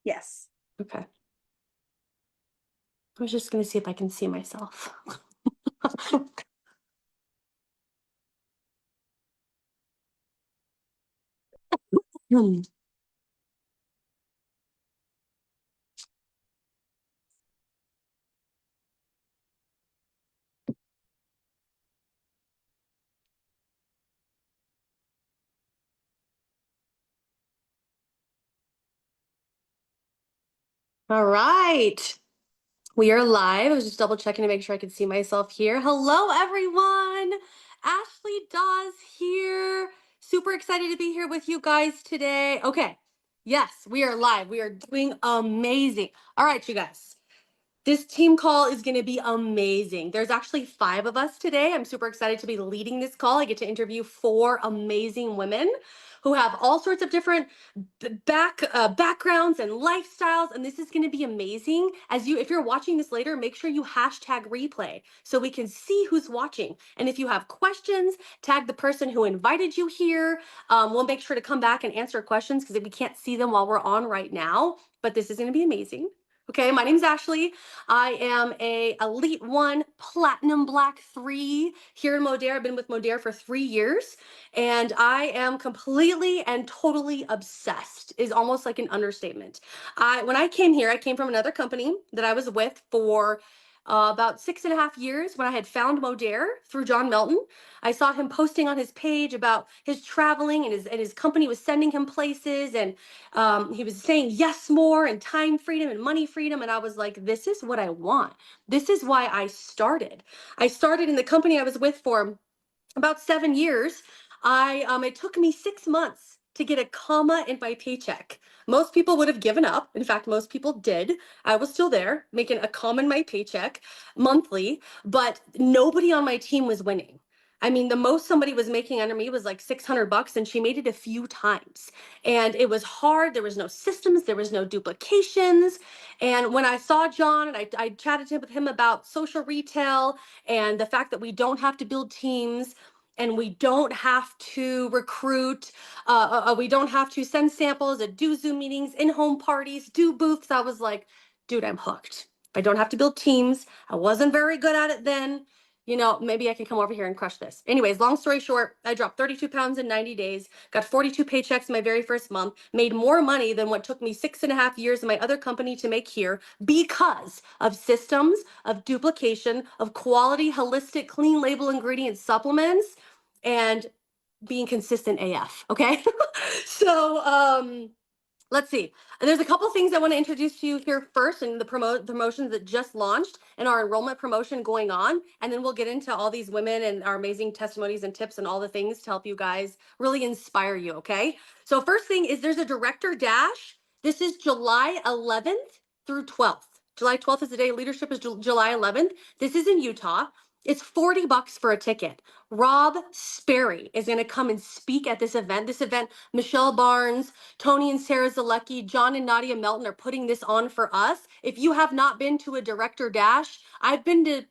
Yes. Okay. I was just going to see if I can see myself. Hmm. All right. We are live. I was just double checking to make sure I could see myself here. Hello, everyone. Ashley Dawes here. Super excited to be here with you guys today. Okay. Yes, we are live. We are doing amazing. All right, you guys. This team call is going to be amazing. There's actually 5 of us today. I'm super excited to be leading this call. I get to interview 4 amazing women who have all sorts of different backgrounds and lifestyles, and this is going to be amazing. If you're watching this later, make sure you hashtag replay so we can see who's watching. And if you have questions, tag the person who invited you here. We'll make sure to come back and answer questions because we can't see them while we're on right now. But this is going to be amazing. Okay, my name's Ashley. I am a Elite 1 Platinum Black 3 here in Modere. I've been with Modere for 3 years, and I am completely and totally obsessed, is almost like an understatement. When I came here, I came from another company that I was with for about 6.5 years when I had found Modere through John Melton. I saw him posting on his page about his traveling, and his company was sending him places, and he was saying yes more and time freedom and money freedom. And I was like, this is what I want. This is why I started. I started in the company I was with for about 7 years. It took me 6 months to get a comma in my paycheck. Most people would have given up. In fact, most people did. I was still there making a comma in my paycheck monthly, but nobody on my team was winning. I mean, the most somebody was making under me was like $600, and she made it a few times. And it was hard. There was no systems. There was no duplications. And when I saw John and I chatted with him about social retail and the fact that we don't have to build teams, and we don't have to recruit, we don't have to send samples, do Zoom meetings, in-home parties, do booths. I was like, dude, I'm hooked. I don't have to build teams. I wasn't very good at it then. Maybe I can come over here and crush this. Anyways, long story short, I dropped 32 pounds in 90 days, got 42 paychecks my very first month, made more money than what took me 6.5 years in my other company to make here because of systems, of duplication, of quality, holistic, clean label ingredient supplements, and being consistent AF. Okay. So, let's see. There's a couple things I want to introduce to you here first, and the promotions that just launched and our enrollment promotion going on. And then we'll get into all these women and our amazing testimonies and tips and all the things to help you guys really inspire you. Okay. So first thing is there's a director dash. This is July 11th through 12th. July 12th is the day of leadership, is July 11th. This is in Utah. It's $40 for a ticket. Rob Sperry is going to come and speak at this event. Michelle Barnes, Tony and Sarah Zalecki, John and Nadia Melton are putting this on for us. If you have not been to a director dash, I've been to,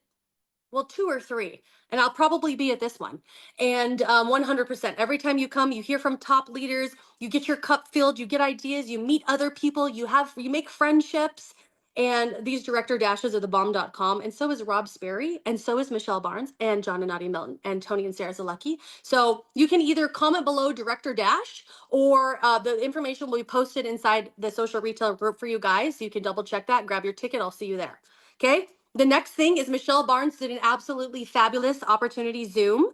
well, 2 or 3, and I'll probably be at this one. And 100%, every time you come, you hear from top leaders, you get your cup filled, you get ideas, you meet other people, you make friendships. And these director dashes are thebomb.com. And so is Rob Sperry. And so is Michelle Barnes and John and Nadia Melton and Tony and Sarah Zalecki. So you can either comment below director dash, or the information will be posted inside the social retail group for you guys. So you can double check that, grab your ticket. I'll see you there. Okay. The next thing is Michelle Barnes did an absolutely fabulous opportunity Zoom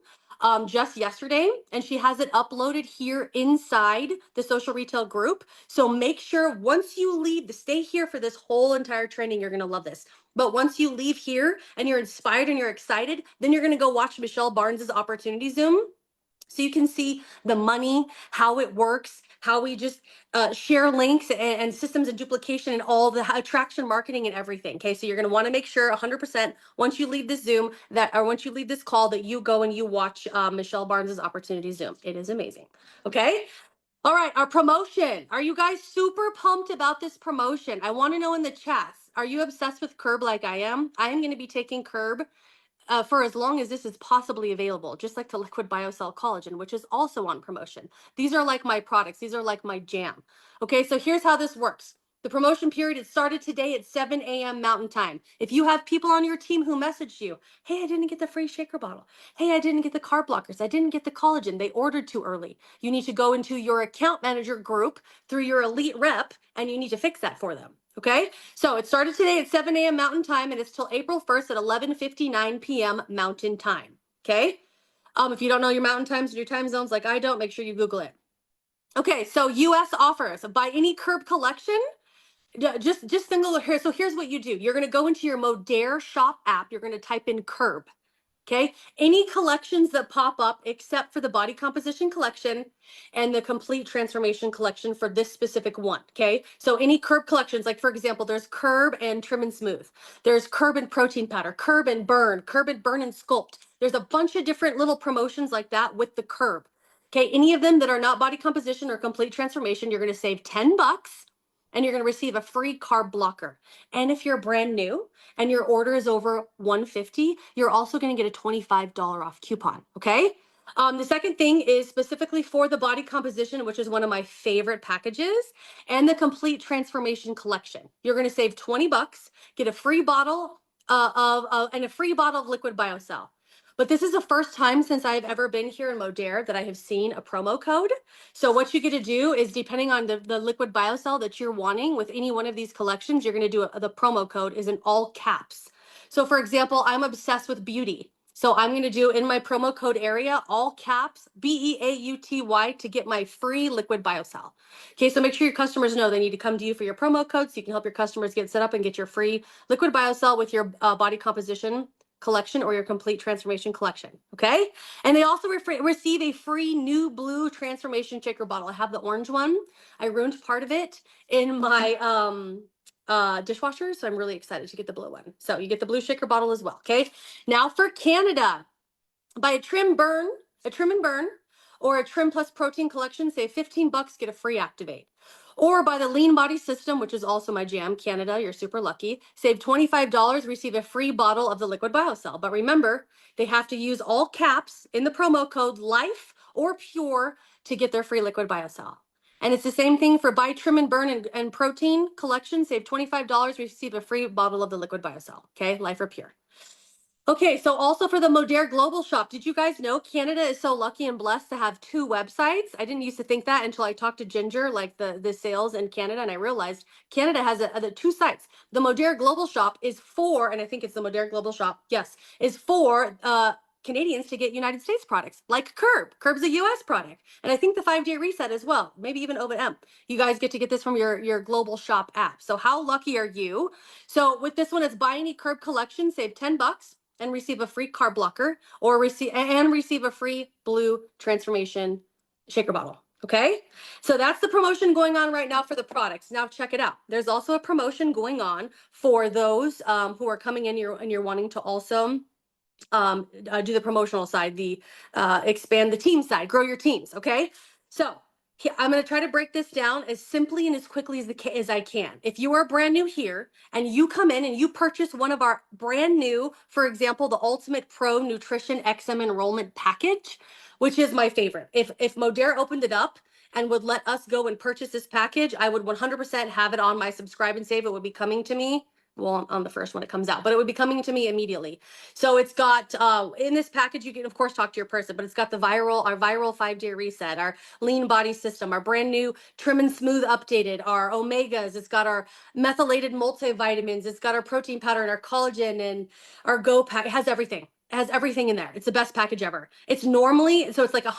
just yesterday, and she has it uploaded here inside the social retail group. So make sure once you leave, stay here for this whole entire training. You're going to love this. But once you leave here and you're inspired and you're excited, then you're going to go watch Michelle Barnes's opportunity Zoom. So you can see the money, how it works, how we just share links and systems and duplication and all the attraction marketing and everything. Okay, so you're going to want to make sure 100% once you leave this Zoom once you leave this call that you go and you watch Michelle Barnes's opportunity Zoom. It is amazing. Okay. All right, our promotion. Are you guys super pumped about this promotion? I want to know in the chats. Are you obsessed with Curb like I am? I am going to be taking Curb for as long as this is possibly available, just like the liquid biocell collagen, which is also on promotion. These are like my products. These are like my jam. Okay, so here's how this works. The promotion period, it started today at 7 a.m. Mountain Time. If you have people on your team who messaged you, hey, I didn't get the free shaker bottle. Hey, I didn't get the carb blockers. I didn't get the collagen. They ordered too early. You need to go into your account manager group through your elite rep, and you need to fix that for them. Okay? So it started today at 7 a.m. Mountain Time, and it's till April 1st at 11:59 p.m. Mountain Time. Okay? If you don't know your mountain times and your time zones like I don't, make sure you Google it. Okay, so US offers. Buy any curb collection, just single here. So here's what you do. You're going to go into your Modere shop app. You're going to type in curb. Okay. Any collections that pop up except for the body composition collection and the complete transformation collection for this specific one. Okay. So any curb collections, like for example, there's curb and trim and smooth. There's curb and protein powder, curb and burn and sculpt. There's a bunch of different little promotions like that with the curb. Okay. Any of them that are not body composition or complete transformation, you're going to save $10 and you're going to receive a free carb blocker. And if you're brand new and your order is over $150, you're also going to get a $25 off coupon. Okay. The second thing is specifically for the body composition, which is one of my favorite packages, and the complete transformation collection. You're going to save $20, get a free bottle and a free bottle of liquid biocell. But this is the first time since I've ever been here in Modere that I have seen a promo code. So what you get to do is, depending on the liquid biocell that you're wanting with any one of these collections, you're going to do the promo code is in all caps. So for example, I'm obsessed with beauty. So I'm going to do in my promo code area, all caps, BEAUTY, to get my free liquid biocell. Okay, so make sure your customers know they need to come to you for your promo code so you can help your customers get set up and get your free liquid biocell with your body composition collection or your complete transformation collection. Okay. And they also receive a free new blue transformation shaker bottle. I have the orange one. I ruined part of it in my dishwasher, so I'm really excited to get the blue one. So you get the blue shaker bottle as well. Okay. Now for Canada, buy a trim and burn, or a trim plus protein collection, save $15, get a free activate. Or buy the lean body system, which is also my jam, Canada, you're super lucky. Save $25, receive a free bottle of the liquid biocell. But remember, they have to use all caps in the promo code LIFE or PURE to get their free liquid biocell. And it's the same thing for buy trim and burn and protein collection, save $25, receive a free bottle of the liquid biocell. Okay, LIFE or PURE. Okay, so also for the Modere Global Shop, did you guys know Canada is so lucky and blessed to have 2 websites? I didn't used to think that until I talked to Ginger, like the sales in Canada, and I realized Canada has the 2 sites. The Modere Global Shop is for, and I think it's the Modere Global Shop, yes, is for Canadians to get United States products, like Curb. Curb's a US product, and I think the 5-day reset as well, maybe even Ovid-M. You guys get to get this from your Global Shop app. So how lucky are you? So with this one, it's buy any Curb collection, save $10 and receive a free carb blocker, or receive a free blue transformation shaker bottle. Okay, so that's the promotion going on right now for the products. Now check it out. There's also a promotion going on for those who are coming in and you're wanting to also do the promotional side, the expand the team side, grow your teams. Okay, so I'm going to try to break this down as simply and as quickly as I can. If you are brand new here and you come in and you purchase one of our brand new, for example, the Ultimate Pro Nutrition XM Enrollment Package, which is my favorite. If Modere opened it up and would let us go and purchase this package, I would 100% have it on my subscribe and save. It would be coming to me. Well, on the first when it comes out, but it would be coming to me immediately. So it's got in this package, you can of course talk to your person, but it's got our viral 5-day reset, our lean body system, our brand new trim and smooth updated, our omegas. It's got our methylated multivitamins. It's got our protein powder and our collagen and our Go pack. It has everything. It has everything in there. It's the best package ever. It's normally, so it's like it's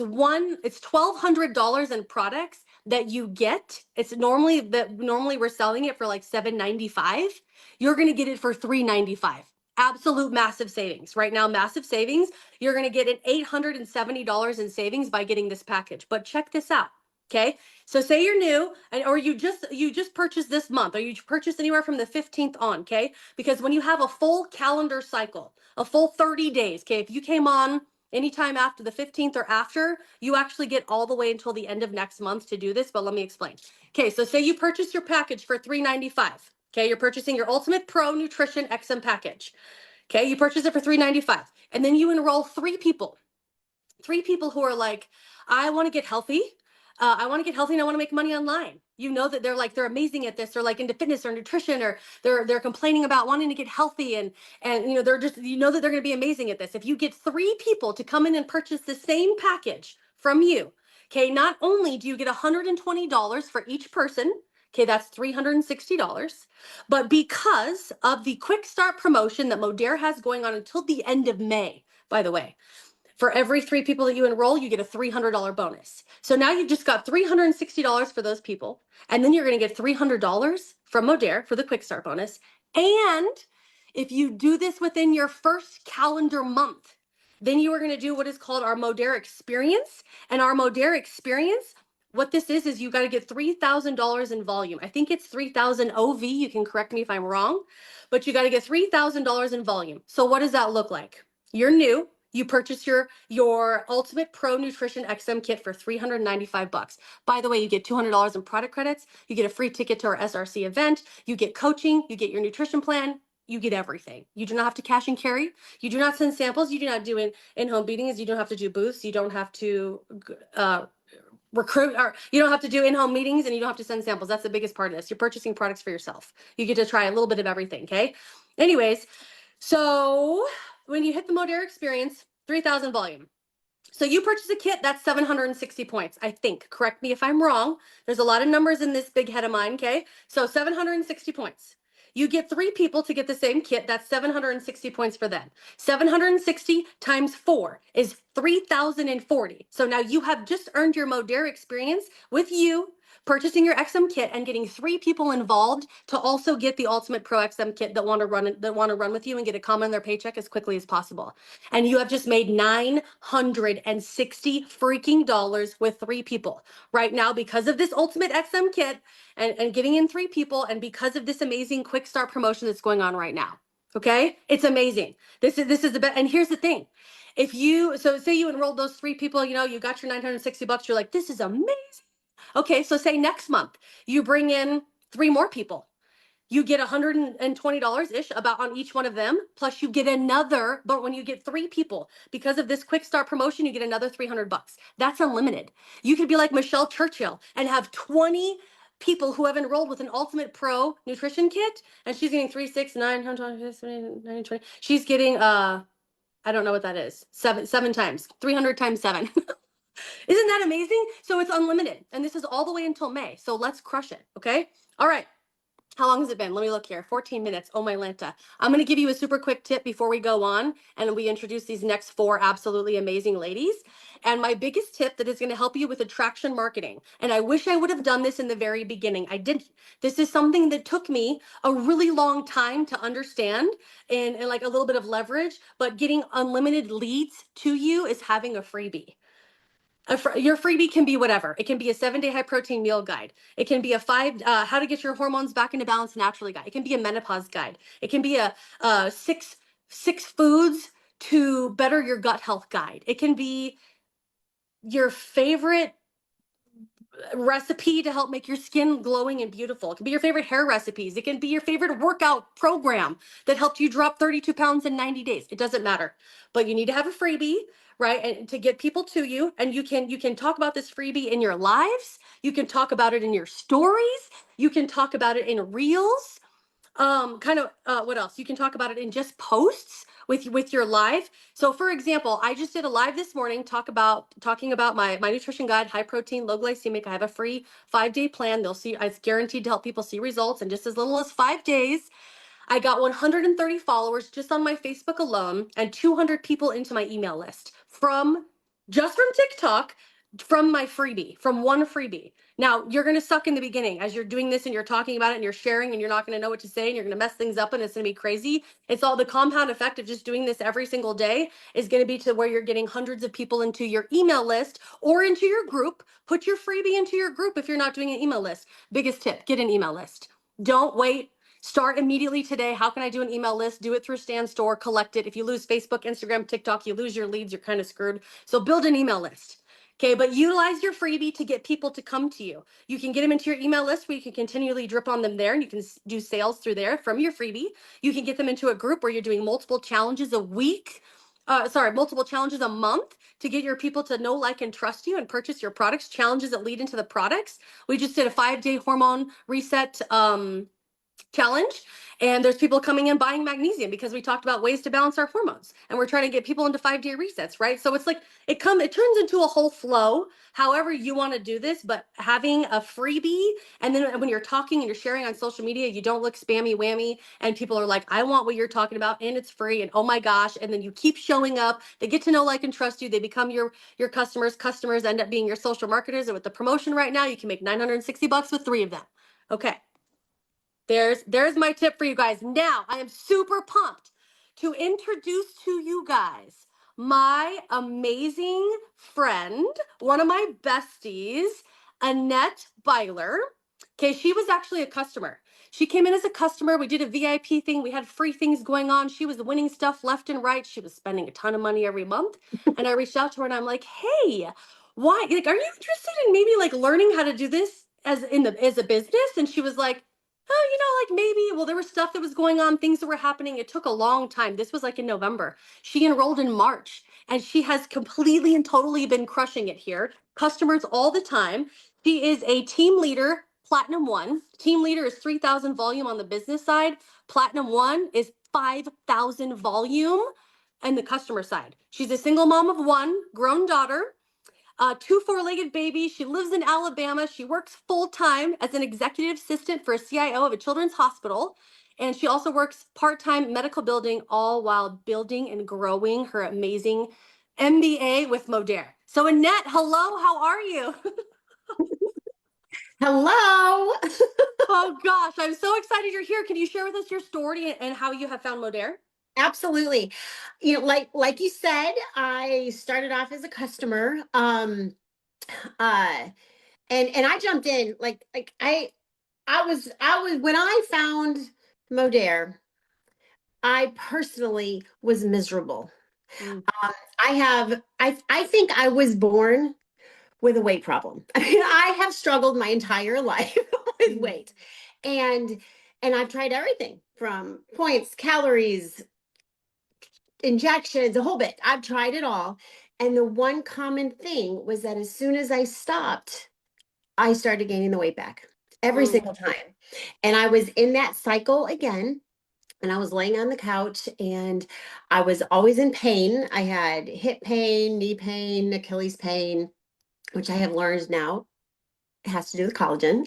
$1,200 in products that you get. Normally we're selling it for like $795. You're going to get it for $395. Absolute massive savings. Right now, massive savings. You're going to get an $870 in savings by getting this package. But check this out. Okay. So say you're new or you just purchased this month, or you purchased anywhere from the 15th on. Okay. Because when you have a full calendar cycle, a full 30 days. Okay. If you came on anytime after the 15th or after, you actually get all the way until the end of next month to do this, but let me explain. Okay, so say you purchase your package for $395. Okay, you're purchasing your Ultimate Pro Nutrition XM package. Okay, you purchase it for $395. And then you enroll 3 people. 3 people who are like, I want to get healthy. I want to get healthy and I want to make money online. You know that they're amazing at this. They're like into fitness or nutrition, or they're complaining about wanting to get healthy, and they're just, that they're going to be amazing at this. If you get 3 people to come in and purchase the same package from you, okay, not only do you get $120 for each person, okay, that's $360, but because of the quick start promotion that Modere has going on until the end of May, by the way, for every 3 people that you enroll, you get a $300 bonus. So now you've just got $360 for those people. And then you're going to get $300 from Modere for the quick start bonus. And if you do this within your first calendar month, then you are going to do what is called our Modere experience. And our Modere experience, what this is you got to get $3,000 in volume. I think it's 3,000 OV. You can correct me if I'm wrong, but you got to get $3,000 in volume. So what does that look like? You're new. You purchase your Ultimate Pro Nutrition XM kit for $395. By the way, you get $200 in product credits. You get a free ticket to our SRC event. You get coaching. You get your nutrition plan. You get everything. You do not have to cash and carry. You do not send samples. You do not do in-home meetings. You don't have to do booths. You don't have to recruit, or you don't have to do in-home meetings, and you don't have to send samples. That's the biggest part of this. You're purchasing products for yourself. You get to try a little bit of everything. Okay. Anyways, so when you hit the Modere experience, 3,000 volume. So you purchase a kit, that's 760 points, I think. Correct me if I'm wrong. There's a lot of numbers in this big head of mine, okay? So 760 points. You get 3 people to get the same kit, that's 760 points for them. 760 times 4 is 3,040. So now you have just earned your Modere experience with you purchasing your XM kit and getting 3 people involved to also get the Ultimate Pro XM kit that want to run with you and get a comment on their paycheck as quickly as possible. And you have just made $960 freaking dollars with 3 people right now because of this Ultimate XM kit and getting in 3 people, and because of this amazing quick start promotion that's going on right now. Okay, it's amazing. This is the best. And here's the thing. If you, so say you enrolled those 3 people, you got your $960, you're like, this is amazing. Okay, so say next month you bring in 3 more people. You get $120-ish about on each one of them, plus you get another, but when you get 3 people, because of this quick start promotion, you get another $300. That's unlimited. You could be like Michelle Churchill and have 20 people who have enrolled with an Ultimate Pro nutrition kit, and she's getting 3, 6, 9, 20. She's getting I don't know what that is. 7 times. 300 times 7. Isn't that amazing? So it's unlimited. And this is all the way until May. So let's crush it. Okay. All right. How long has it been? Let me look here. 14 minutes. Oh, my Lanta. I'm going to give you a super quick tip before we go on and we introduce these next 4 absolutely amazing ladies. And my biggest tip that is going to help you with attraction marketing. And I wish I would have done this in the very beginning. I didn't. This is something that took me a really long time to understand and like a little bit of leverage. But getting unlimited leads to you is having a freebie. Your freebie can be whatever. It can be a 7-day high protein meal guide. It can be a 5 how to get your hormones back into balance naturally guide. It can be a menopause guide. It can be a 6 foods to better your gut health guide. It can be your favorite recipe to help make your skin glowing and beautiful. It can be your favorite hair recipes. It can be your favorite workout program that helped you drop 32 pounds in 90 days. It doesn't matter, but you need to have a freebie, right? And to get people to you, and you can talk about this freebie in your lives. You can talk about it in your stories. You can talk about it in reels. What else? You can talk about it in just posts with your live. So for example, I just did a live this morning talking about my nutrition guide, high protein, low glycemic. I have a free 5-day plan. It's guaranteed to help people see results in just as little as 5 days. I got 130 followers just on my Facebook alone and 200 people into my email list from TikTok, from my freebie, from one freebie. Now, you're going to suck in the beginning as you're doing this and you're talking about it and you're sharing and you're not going to know what to say and you're going to mess things up and it's going to be crazy. It's all the compound effect of just doing this every single day is going to be to where you're getting hundreds of people into your email list or into your group. Put your freebie into your group if you're not doing an email list. Biggest tip, get an email list. Don't wait. Start immediately today. How can I do an email list? Do it through Stan Store, collect it. If you lose Facebook, Instagram, TikTok, you lose your leads, you're kind of screwed. So build an email list. Okay, but utilize your freebie to get people to come to you. You can get them into your email list where you can continually drip on them there and you can do sales through there from your freebie. You can get them into a group where you're doing multiple challenges a week. Multiple challenges a month to get your people to know, like, and trust you and purchase your products, challenges that lead into the products. We just did a 5-day hormone reset challenge, and there's people coming in buying magnesium because we talked about ways to balance our hormones, and we're trying to get people into 5-day resets, right? So it's like it turns into a whole flow, however you want to do this. But having a freebie, and then when you're talking and you're sharing on social media, you don't look spammy whammy, and people are like, I want what you're talking about, and it's free, and oh my gosh. And then you keep showing up, they get to know, like, and trust you, they become your customers end up being your social marketers. And with the promotion right now, you can make $960 with 3 of them. Okay, there's my tip for you guys. Now, I am super pumped to introduce to you guys my amazing friend, one of my besties, Annette Beyler. Okay, she was actually a customer. She came in as a customer. We did a VIP thing. We had free things going on. She was winning stuff left and right. She was spending a ton of money every month. And I reached out to her and I'm like, hey, why? Like, are you interested in maybe like learning how to do this as a business? And she was like, oh, like maybe. Well, there was stuff that was going on, things that were happening. It took a long time. This was like in November. She enrolled in March, and she has completely and totally been crushing it here. Customers all the time. She is a team leader, Platinum 1. Team leader is 3,000 volume on the business side. Platinum 1 is 5,000 volume on the customer side. She's a single mom of 1, grown daughter. 2 4-legged babies. She lives in Alabama. She works full-time as an executive assistant for a CIO of a children's hospital. And she also works part-time medical building, all while building and growing her amazing MBA with Modere. So Annette, hello, how are you? Hello. Oh gosh, I'm so excited you're here. Can you share with us your story and how you have found Modere? Absolutely. Like you said, I started off as a customer. Uh and I jumped in I was when I found Modere, I personally was miserable. Mm, I think I was born with a weight problem. I mean, I have struggled my entire life with mm, weight. And I've tried everything from points, calories, injections, a whole bit. I've tried it all. And the one common thing was that as soon as I stopped, I started gaining the weight back every mm. single time. And I was in that cycle again. And I was laying on the couch and I was always in pain. I had hip pain, knee pain, Achilles pain, which I have learned now has to do with collagen.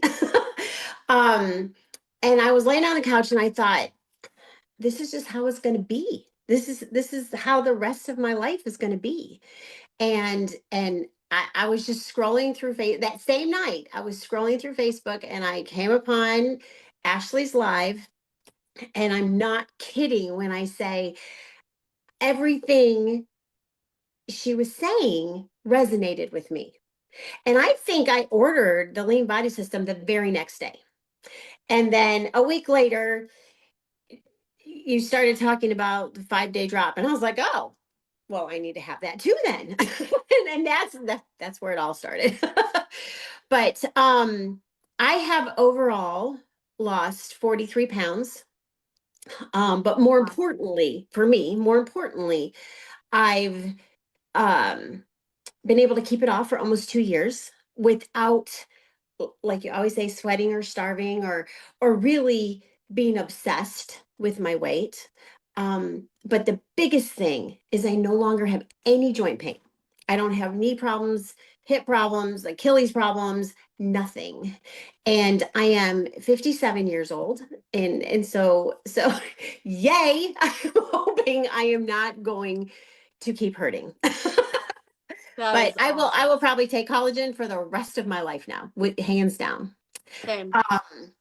um, and I was laying on the couch and I thought, this is just how it's going to be. This is how the rest of my life is going to be. And I was just scrolling through that same night. I was scrolling through Facebook and I came upon Ashley's live. And I'm not kidding when I say everything she was saying resonated with me. And I think I ordered the Lean Body System the very next day. And then a week later, you started talking about the 5-day drop. And I was like, oh, well, I need to have that too then. And that's where it all started. But I have overall lost 43 pounds. But more importantly, for me, I've um, been able to keep it off for almost 2 years without, like you always say, sweating or starving or really being obsessed with my weight. But the biggest thing is I no longer have any joint pain. I don't have knee problems, hip problems, Achilles problems, nothing. And I am 57 years old. And so yay, I'm hoping I am not going to keep hurting. That But is I awesome. will probably take collagen for the rest of my life now, with hands down. Same. Um,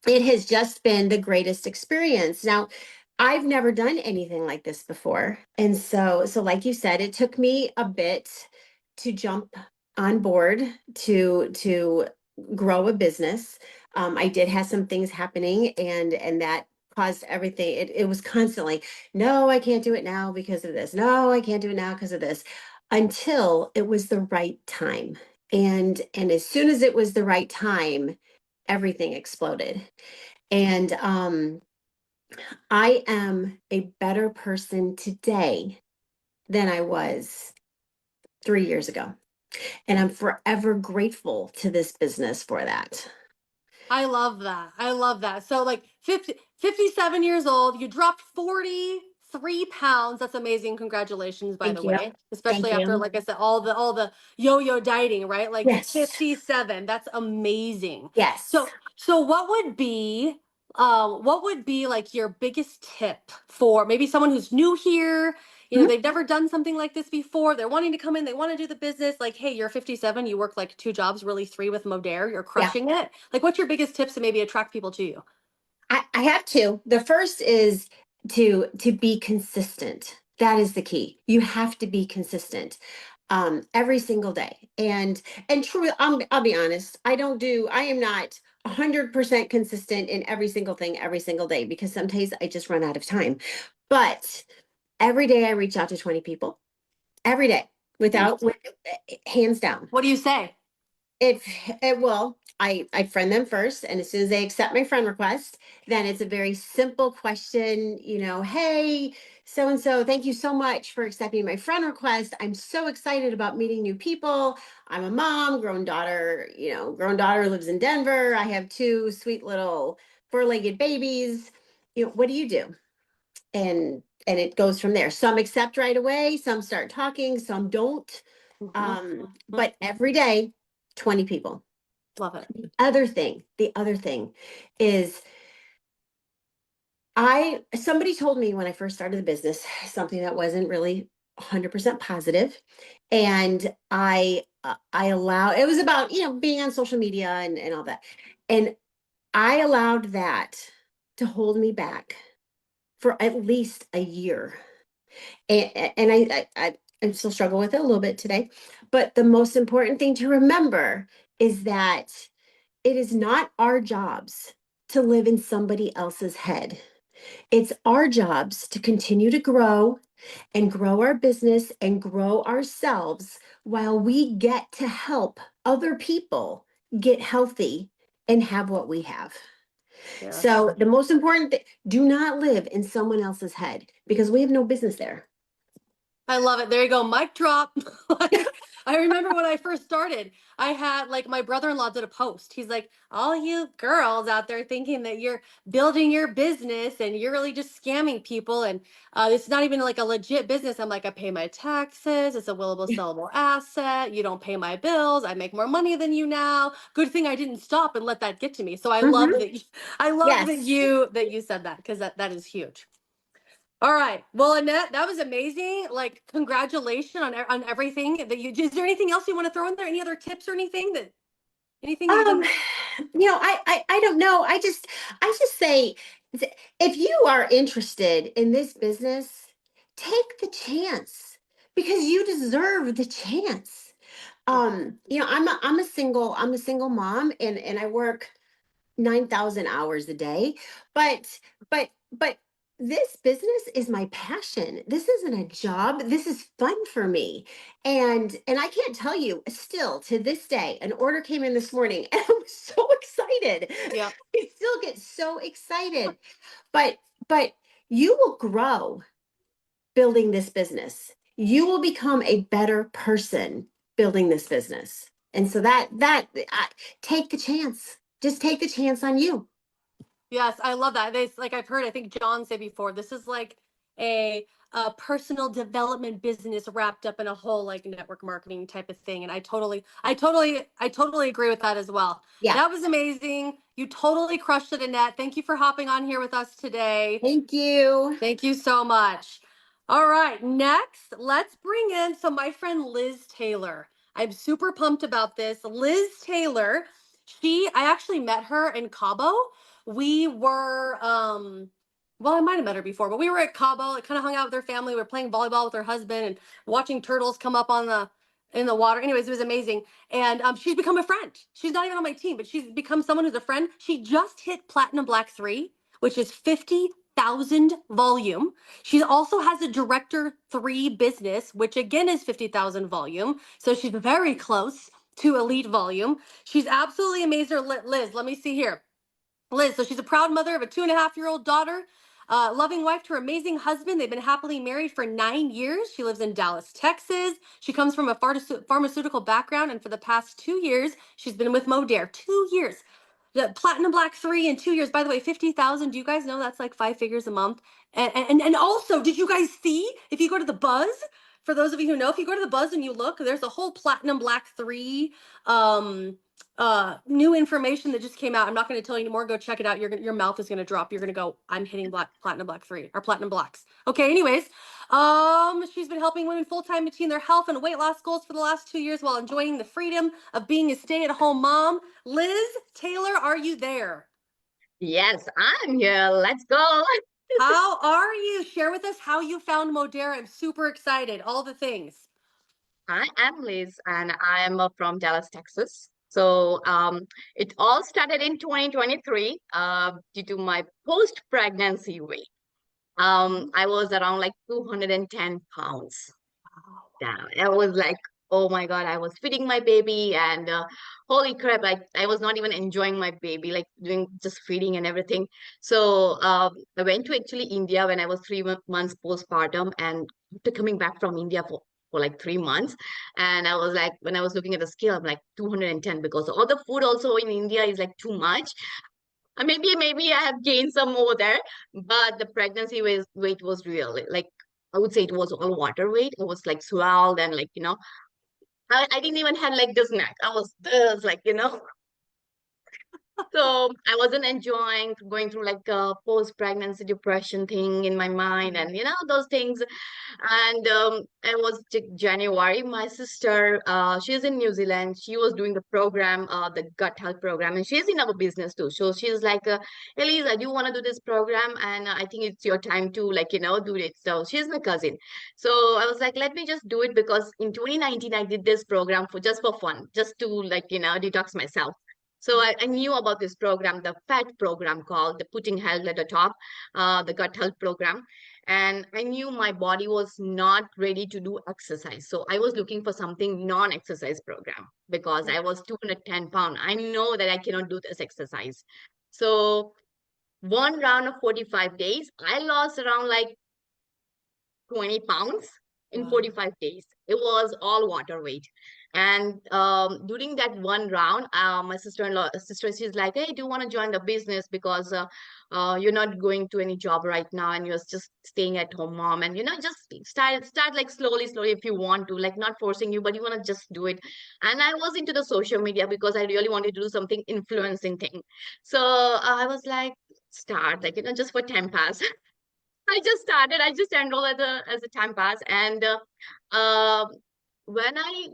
it has just been the greatest experience. Now, I've never done anything like this before. And so like you said, it took me a bit to jump on board to grow a business. I did have some things happening and that caused everything. It was constantly, no, I can't do it now because of this. No, I can't do it now because of this, until it was the right time. And as soon as it was the right time, everything exploded. And I am a better person today than I was 3 years ago. And I'm forever grateful to this business for that. I love that. I love that. So like 57 years old, you dropped 43 pounds. That's amazing. Congratulations, by the Thank you. way. Thank Especially after, you. like I said, all the yo-yo dieting, right? Like Yes. 57. That's amazing. Yes. So what would be like your biggest tip for maybe someone who's new here? You know, Mhm. they've never done something like this before. They're wanting to come in, they want to do the business. Like, hey, you're 57, you work like 2 jobs, really three with Modere, you're Yeah. crushing it. Like, what's your biggest tips to maybe attract people to you? I have two. The first is to be consistent. That is the key. You have to be consistent every single day. And truly, I'll be honest. I am not 100% consistent in every single thing every single day because sometimes I just run out of time. But every day I reach out to 20 people every day hands down. What do you say? If it will, I friend them first, and as soon as they accept my friend request, then it's a very simple question, hey, so and so, thank you so much for accepting my friend request. I'm so excited about meeting new people. I'm a mom, grown daughter lives in Denver. I have two sweet little four-legged babies. What do you do? And it goes from there. Some accept right away, some start talking, some don't. Hmm. But every day, 20 people. Love it. The other thing is somebody told me when I first started the business something that wasn't really 100% positive. And I allow it was about, being on social media and all that. And I allowed that to hold me back for at least a year. And I still struggle with it a little bit today. But the most important thing to remember is that it is not our jobs to live in somebody else's head. It's our jobs to continue to grow and grow our business and grow ourselves while we get to help other people get healthy and have what we have. Yes. So the most important thing, do not live in someone else's head because we have no business there. I love it. There you go. Mic drop. Like, I remember when I first started, I had like my brother-in-law did a post. He's like, all you girls out there thinking that you're building your business and you're really just scamming people. And it's not even like a legit business. I'm like, I pay my taxes. It's a willable sellable asset. You don't pay my bills. I make more money than you now. Good thing I didn't stop and let that get to me. So I Mhm. love that. I love that Yes. you said that because that is huge. All right. Well, Annette, that was amazing. Like, congratulations on everything that you. Is there anything else you want to throw in there? Any other tips or anything you've Um, done? I don't know. I just say if you are interested in this business, take the chance because you deserve the chance. I'm a single mom and I work 9,000 hours a day. But this business is my passion. This isn't a job. This is fun for me. And I can't tell you, still to this day, an order came in this morning and I was so excited. Yeah. I still get so excited. But but you will grow building this business. You will become a better person building this business. And so take the chance. Just take the chance on you. Yes, I love that. It's like I've heard, I think John said before, this is like a, a personal development business wrapped up in a whole like network marketing type of thing. And I totally agree with that as well. Yeah. That was amazing. You totally crushed it, Annette. Thank you for hopping on here with us today. Thank you. Thank you so much. All right, next, let's bring in my friend Liz Tailor. I'm super pumped about this. Liz Tailor, I actually met her in Cabo. We were well, I might have met her before, but we were at Cabo, I kind of hung out with her family. We were playing volleyball with her husband and watching turtles come up on the in the water. Anyways, it was amazing. And she's become a friend. She's not even on my team, but she's become someone who's a friend. She just hit Platinum Black 3, which is 50,000 volume. She also has a Director 3 business, which again is 50,000 volume. So she's very close to elite volume. She's absolutely amazing. Liz, let me see here. Liz, so she's a proud mother of a 2.5-year-old daughter. loving wife to her amazing husband. They've been happily married for 9 years. She lives in Dallas, Texas. She comes from a pharmaceutical background, and for the past 2 years, she's been with Modere. 2 years. The Platinum Black 3 in 2 years. By the way, 50,000. Do you guys know that's like 5 figures a month? And also, did you guys see, if you go to the Buzz, for those of you who know, if you go to the Buzz and you look, there's a whole Platinum Black 3 new information that just came out. I'm not going to tell you anymore. Go check it out. Your mouth is going to drop. You're going to go, I'm hitting Platinum Black 3 or Platinum Blacks. Okay, anyways, she's been helping women full-time attain their health and weight loss goals for the last 2 years while enjoying the freedom of being a stay-at-home mom. Liz, Tailor, are you there? Yes, I'm here. Let's go. How are you? Share with us how you found Modere. I'm super excited. All the things. I am Liz, and I am from Dallas, Texas. So it all started in 2023 due to my post-pregnancy weight. I was around like 210 pounds. Down. I was like, oh my God, I was feeding my baby, and holy crap, like I was not even enjoying my baby, like doing just feeding and everything. So I went to actually India when I was 3 months postpartum, and after coming back from India for like 3 months, and I was like, when I was looking at the scale, I'm like 210 because all the food also in India is like too much. Maybe I have gained some over there, but the pregnancy weight was real. Like I would say it was all water weight. It was like swelled and like, I didn't even have like this neck. I was this like, So I wasn't enjoying going through like a post-pregnancy depression thing in my mind and those things. And it was January. My sister, she's in New Zealand. She was doing the program, the gut health program, and she's in our business too. So she's like, Elise, I do want to do this program, and I think it's your time to like do it. So she's my cousin. So I was like, let me just do it because in 2019 I did this program for fun, just to like detox myself. So I knew about this program, the FAT program called the Putting Health at the Top, the gut health program. And I knew my body was not ready to do exercise. So I was looking for something non-exercise program because I was 210 pounds. I know that I cannot do this exercise. So one round of 45 days, I lost around like 20 pounds in Wow. 45 days. It was all water weight. And during that one round, my sister, she's like, hey, do you want to join the business? Because you're not going to any job right now and you're just staying at home, mom. And, just start like slowly if you want to, like not forcing you, but you want to just do it. And I was into the social media because I really wanted to do something influencing thing. So I was like, start like, just for 10 pass. I just started. I just enrolled as a time pass, and when I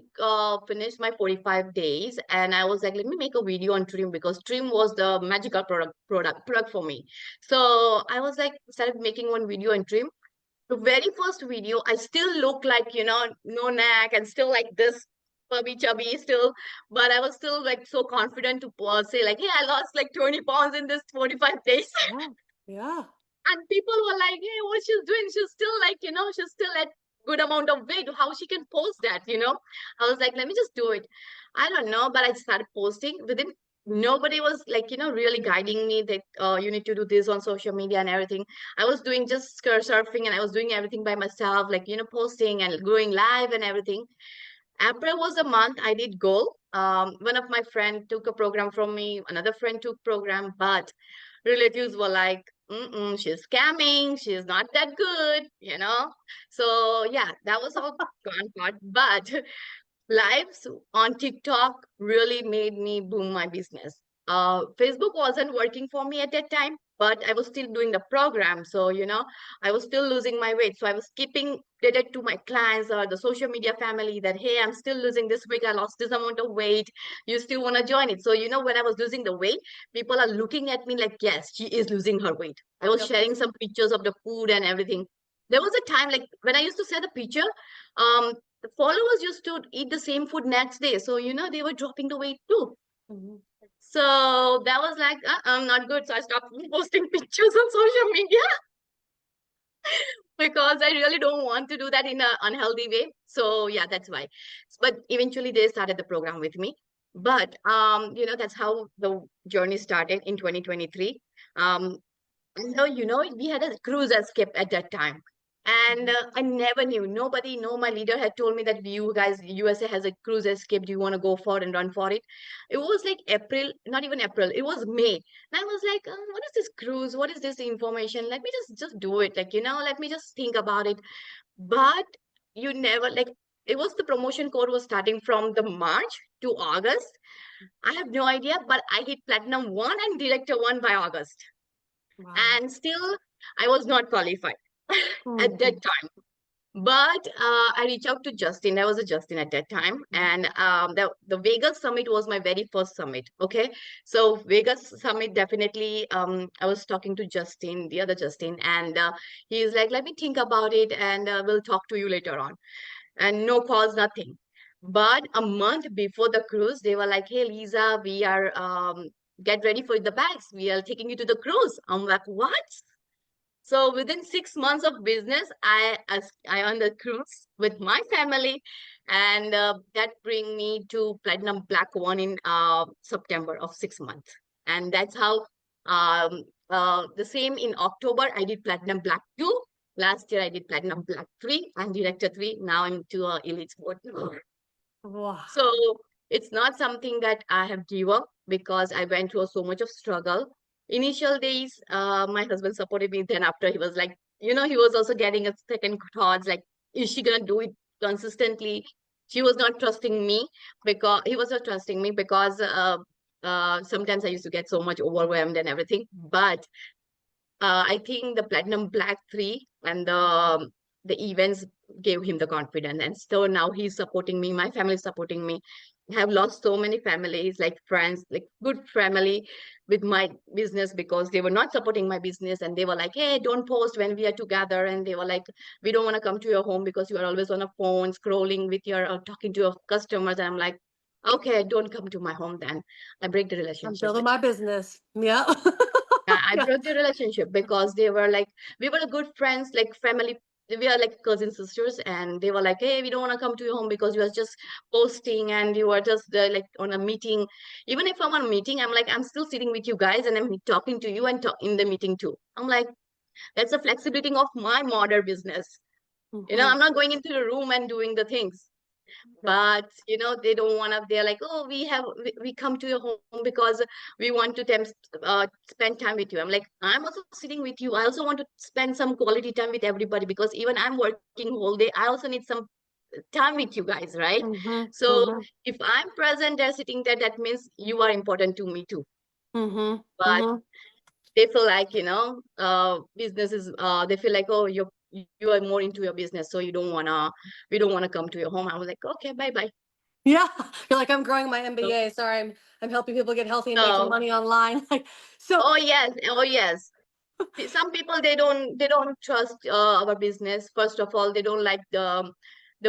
finished my 45 days, and I was like, let me make a video on trim because trim was the magical product for me. So I was like, started making one video on trim. The very first video, I still look like no neck and still like this chubby still, but I was still like so confident to say like, hey, I lost like 20 pounds in this 45 days. Yeah. Yeah. And people were like, hey, what she's doing? She's still like, she's still at good amount of weight. How she can post that? I was like, let me just do it. I don't know, but I started posting. Within nobody was like, really guiding me that you need to do this on social media and everything. I was doing just surfing and I was doing everything by myself, like, posting and going live and everything. April was a month I did go. One of my friend took a program from me, another friend took program, but relatives were like, she's scamming, she's not that good. So yeah, that was all gone part. But lives on TikTok really made me boom my business. Facebook wasn't working for me at that time, but I was still doing the program. So, I was still losing my weight. So I was keeping data to my clients or the social media family that, hey, I'm still losing this weight. I lost this amount of weight. You still want to join it. So, when I was losing the weight, people are looking at me like, yes, she is losing her weight. I was Yep. sharing some pictures of the food and everything. There was a time like when I used to share the picture, the followers used to eat the same food next day. So, they were dropping the weight too. Mhm. So that was like, not good. So I stopped posting pictures on social media because I really don't want to do that in an unhealthy way. So yeah, that's why. But eventually they started the program with me. But, that's how the journey started in 2023. And so, we had a cruise escape at that time. And I never knew. Nobody, no, my leader had told me that you guys, USA has a cruise escape. Do you want to go for it and run for it? It was like April, not even April. It was May. And I was like, what is this cruise? What is this information? Let me just do it. Like, let me just think about it. But you never like it was the promotion code was starting from the March to August. I have no idea, but I hit platinum one and director one by August. Wow. And still I was not qualified at that Mhm. time. But I reached out to Justin. There was a Justin at that time, and the Vegas summit was my very first summit. Okay, so Vegas summit definitely. I was talking to Justin, the other Justin, and he's like, "Let me think about it, and we'll talk to you later on." And no calls, nothing. But a month before the cruise, they were like, "Hey, Lizza, we are get ready for the bags. We are taking you to the cruise." I'm like, "What?" So within 6 months of business, I on the cruise with my family, and that bring me to platinum black one in September of 6 months, and that's how. The same in October, I did platinum black two. Last year, I did platinum black three and director three. Now I'm to elite sport. Wow. So it's not something that I have given up because I went through so much of struggle. Initial days, my husband supported me. Then after he was like, he was also getting a second thoughts like, is she gonna do it consistently? She was not trusting me because he was not trusting me because sometimes I used to get so much overwhelmed and everything. But I think the Platinum Black 3 and the events gave him the confidence. And so now he's supporting me. My family is supporting me. I have lost so many families, like friends, like good family with my business because they were not supporting my business. And they were like, hey, don't post when we are together. And they were like, we don't want to come to your home because you are always on a phone, scrolling with your, talking to your customers. And I'm like, okay, don't come to my home then. I break the I'm relationship building with my business. Yeah. I Yeah. broke the relationship because they were like, we were good friends, like family. We are like cousin sisters, and they were like, "Hey, we don't want to come to your home because you are just posting and you are just like on a meeting." Even if I'm on a meeting, I'm like, I'm still sitting with you guys and I'm talking to you and talk in the meeting too. I'm like, that's the flexibility of my modern business. Mhm. I'm not going into the room and doing the things. Yeah. But they don't want to. They're like, oh, we come to your home because we want to spend time with you. I'm like, I'm also sitting with you. I also want to spend some quality time with everybody because even I'm working whole day. I also need some time with you guys, right? Mhm. So Mhm. if I'm present there sitting there, that means you are important to me too. Mhm. But Mhm. they feel like businesses they feel like, oh, you are more into your business, so we don't want to come to your home. I was like, okay, bye bye. Yeah. You're like, I'm growing my MBA. Sorry, I'm helping people get healthy and making So money online. Like, so oh yes, oh yes. Some people they don't trust our business. First of all, they don't like the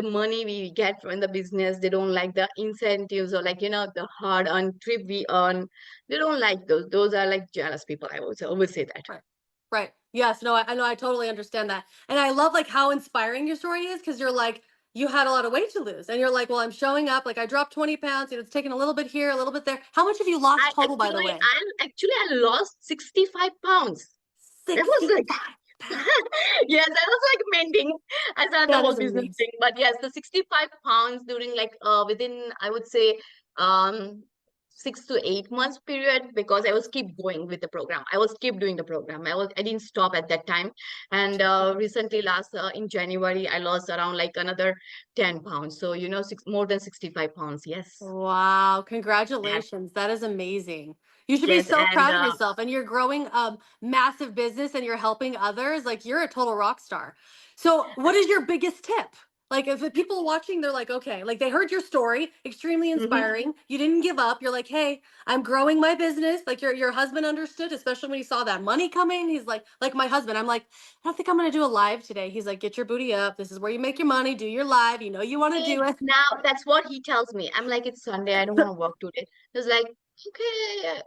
money we get from the business. They don't like the incentives or like the hard earned trip we earn. They don't like those. Those are like jealous people. I would always say that. right. Right. Yes. No, I know. I totally understand that. And I love like how inspiring your story is because you're like, you had a lot of weight to lose. And you're like, well, I'm showing up. Like I dropped 20 pounds. It's taking a little bit here, a little bit there. How much have you lost I total, by the actually way? I lost 65 pounds. That was like 65 pounds. yes, I was like mending. I started the That whole is business amazing. thing. But yes, the 65 pounds during like within I would say um 6 to 8 months period because I was keep going with the program. I was keep doing the program. I didn't stop at that time. And recently last in January I lost around like another 10 pounds. So more than 65 pounds. Yes. Wow, Yes. congratulations. That is amazing. You should be Yes. so And proud of yourself and you're growing a massive business and you're helping others. Like you're a total rock star. So, what is your biggest tip? Like if the people watching they're like, "Okay, like they heard your story, extremely mhm. inspiring. You didn't give up. You're like, "Hey, I'm growing my business." Like your husband understood, especially when he saw that money coming. He's like my husband. I'm like, "I don't think I'm going to do a live today." He's like, "Get your booty up. This is where you make your money. Do your live. You know you want to See, do it." now that's what he tells me. I'm like, it's Sunday. I don't want to work today. He's like, okay.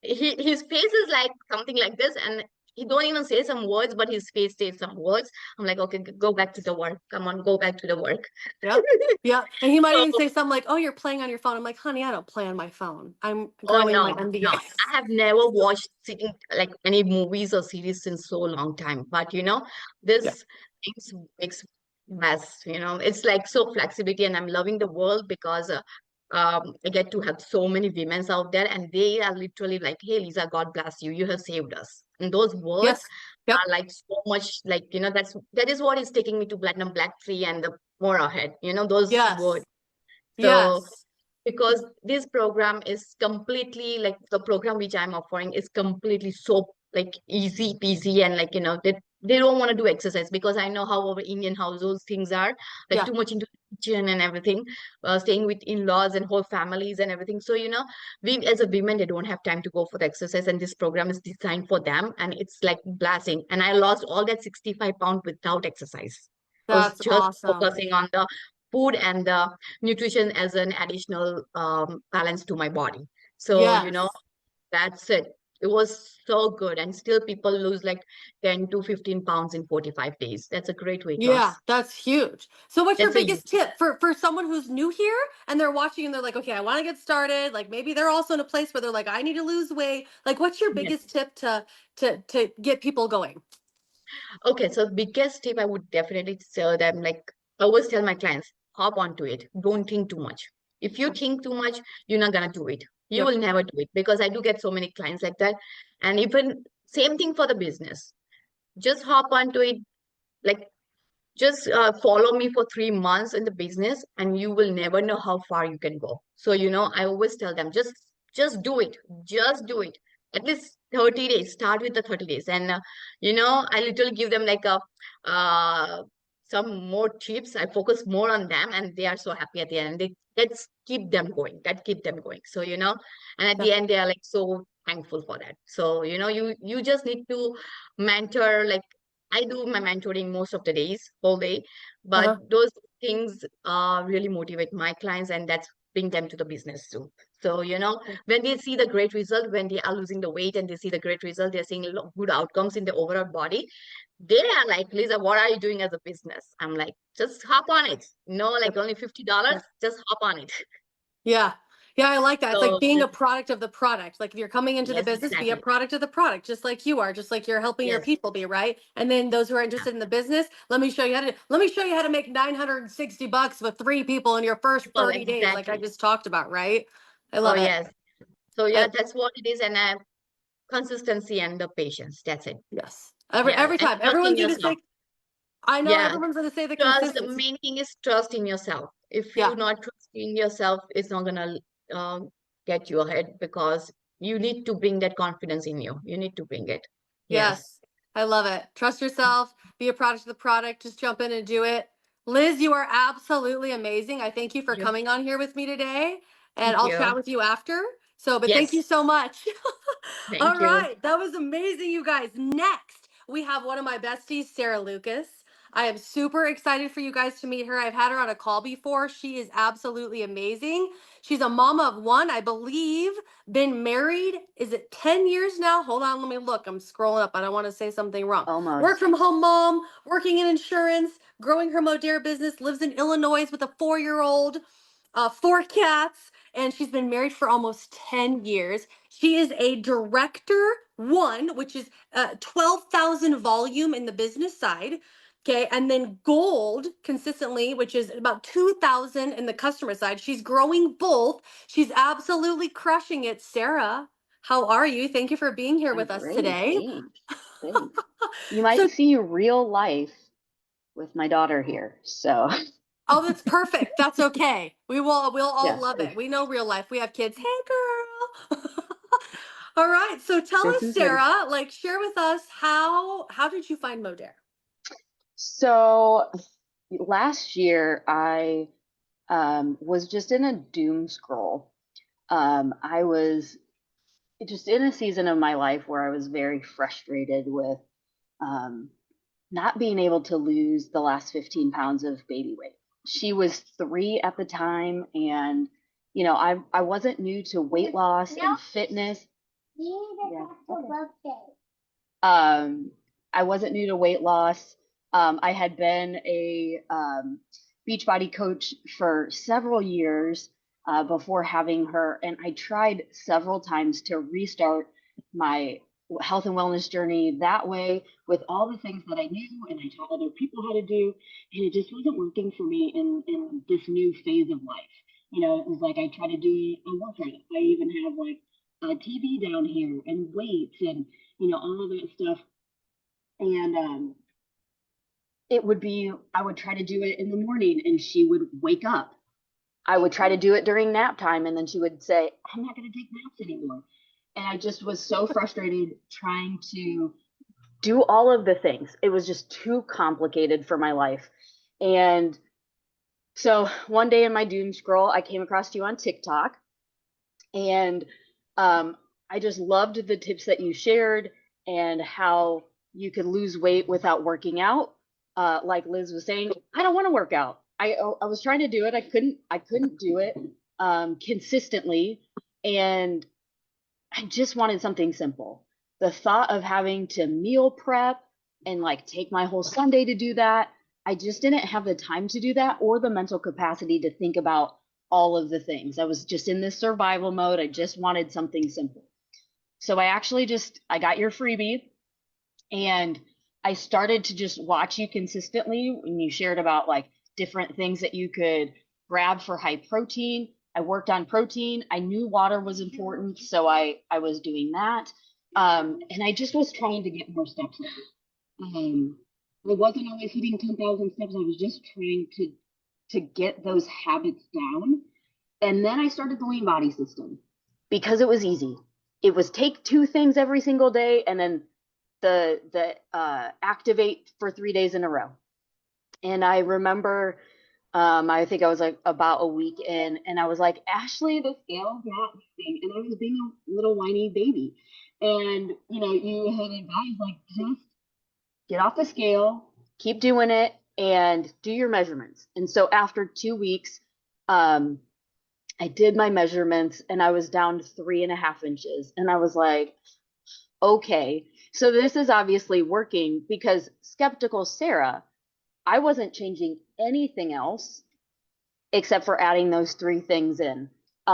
His face is like something like this, and he don't even say some words, but his face says some words. I'm like, okay, go back to the work. Come on, go back to the work. Yep. Yeah. And he might So, even say something like, oh, you're playing on your phone. I'm like, honey, I don't play on my phone. I'm oh growing my no, MBA. no. I have never watched sitting like any movies or series in so long time. But Yeah. this things makes best. It's like so flexibility, and I'm loving the world because I get to have so many women out there, and they are literally like, "Hey, Lizza, God bless you. You have saved us." And those words Yes. Yep. are like so much like that is what is taking me to platinum, black three, and the more ahead. Those words. Yes. So Yes. because this program is completely like the program which I'm offering is completely so like easy peasy, and like they don't want to do exercise because I know how our Indian households things are, like Yeah. too much into the kitchen and everything, staying with in-laws and whole families and everything. So we as a women, they don't have time to go for the exercise, and this program is designed for them, and it's like blasting. And I lost all that 65 pound without exercise. I was That's just awesome. focusing on the food and the nutrition as an additional balance to my body. So, Yes. that's it. It was so good. And still people lose like 10 to 15 pounds in 45 days. That's a great weight Yeah, loss. that's huge. So what's your That's a huge, biggest tip for someone who's new here and they're watching and they're like, okay, I want to get started. Like maybe they're also in a place where they're like, I need to lose weight. Like what's your yes. biggest tip to get people going? Okay, so biggest tip I would definitely tell them, like I always tell my clients, hop onto it. Don't think too much. If you think too much, you're not gonna do it. You Yep. will never do it because I do get so many clients like that. And even same thing for the business. Just hop onto it. Like just follow me for 3 months in the business, and you will never know how far you can go. So I always tell them, just do it. Just do it. At least 30 days. Start with the 30 days. And I literally give them like a some more tips. I focus more on them, and they are so happy at the end. They That's keep them going. That keep them going. So and at Yeah. the end they are like so thankful for that. So you just need to mentor. Like I do my mentoring most of the days, whole day, but Uh-huh. those things really motivate my clients, and that's bring them to the business too. So, when they see the great result, when they are losing the weight and they see the great result, they're seeing good outcomes in the overall body, they are like, Lizza, what are you doing as a business? I'm like, just hop on it. Like Yep. only $50, Yep. just hop on it. Yeah. Yeah, I like that. It's like So, being a product of the product. Like if you're coming into the yes, business, be a exactly. product of the product, just like you are, just like you're helping your Yes. people be, right? And then those who are interested in the business, let me show you how to make $960 with 3 people in your first Well, 30 days, like I exactly. just talked about, right? I Oh, love it. yes. So, I, yeah, that's what it is. And consistency and the patience. That's it. yes. Yeah. Every And time. trust in Everyone's gonna yourself. say, I know Yeah. everyone's gonna say the Trust, the consistency. main thing is trust in yourself. If Yeah. you not trust in yourself, it's not gonna get you ahead because you need to bring that confidence in you. You need to bring it. Yes. Yes, I love it. Trust yourself, be a product of the product, just jump in and do it. Liz, you are absolutely amazing. I thank you for Thank coming on here with me today, and thank I'll you. chat with you after. So, but thank you Yes. so much. Thank All you. right, that was amazing, you guys. Next, we have one of my besties, Sara Lucas. I am super excited for you guys to meet her. I've had her on a call before. She is absolutely amazing. She's a mama of one, I believe, been married, is it 10 years now? Hold on, let me look. I'm scrolling up. I don't want to say something wrong. Work Almost. from home mom, working in insurance, growing her Modere business, lives in Illinois with a 4-year-old, 4 cats, and she's been married for almost 10 years. She is a director one, which is 12,000 volume in the business side. Okay, and then gold consistently, which is about 2,000 in the customer side. She's growing both. She's absolutely crushing it. Sara, how are you? Thank you for being here I'm with us great. today. Thanks. Thanks. You So, might see real life with my daughter here. So, oh, that's perfect. That's okay. We'll all yes, love it. We know real life. We have kids. Hey, girl. All right. So tell this us, is good. Sara, like share with us how did you find Modere? So, last year I was just in a doom scroll. I was just in a season of my life where I was very frustrated with um, not being able to lose the last 15 pounds of baby weight. She was 3 at the time, and I wasn't new to weight loss and fitness. Yeah, okay. I wasn't new to weight loss. I had been a Beachbody coach for several years before having her, and I tried several times to restart my health and wellness journey that way with all the things that I knew and I taught other people how to do, and it just wasn't working for me in this new phase of life. You know, it was like I tried to do a workout. I even have like a TV down here and weights and all of that stuff. And it would be, I would try to do it in the morning and she would wake up. I would try to do it during nap time and then she would say, I'm not going to take naps anymore. And I just was so frustrated trying to do all of the things. It was just too complicated for my life. And so one day in my doom scroll, I came across you on TikTok, and I just loved the tips that you shared and how you could lose weight without working out. Like Liz was saying, I don't want to work out. I was trying to do it. I couldn't do it consistently. And I just wanted something simple. The thought of having to meal prep and like take my whole Sunday to do that, I just didn't have the time to do that or the mental capacity to think about all of the things. I was just in this survival mode. I just wanted something simple. So I got your freebie and I started to just watch you consistently when you shared about like different things that you could grab for high protein. I worked on protein. I knew water was important, so I was doing that. And I just was trying to get more steps in. I wasn't always hitting 10,000 steps. I was just trying to get those habits down. And then I started the Lean Body system because it was easy. It was take 2 things every single day and then the activate for 3 days in a row. And I remember I think I was like about a week in and I was like, Ashley, the scale's not moving. And I was being a little whiny baby. And you had advised like just get off the scale, keep doing it, and do your measurements. And so after 2 weeks, I did my measurements and I was down 3.5 inches. And I was like, okay, so this is obviously working because skeptical Sara, I wasn't changing anything else except for adding those 3 things in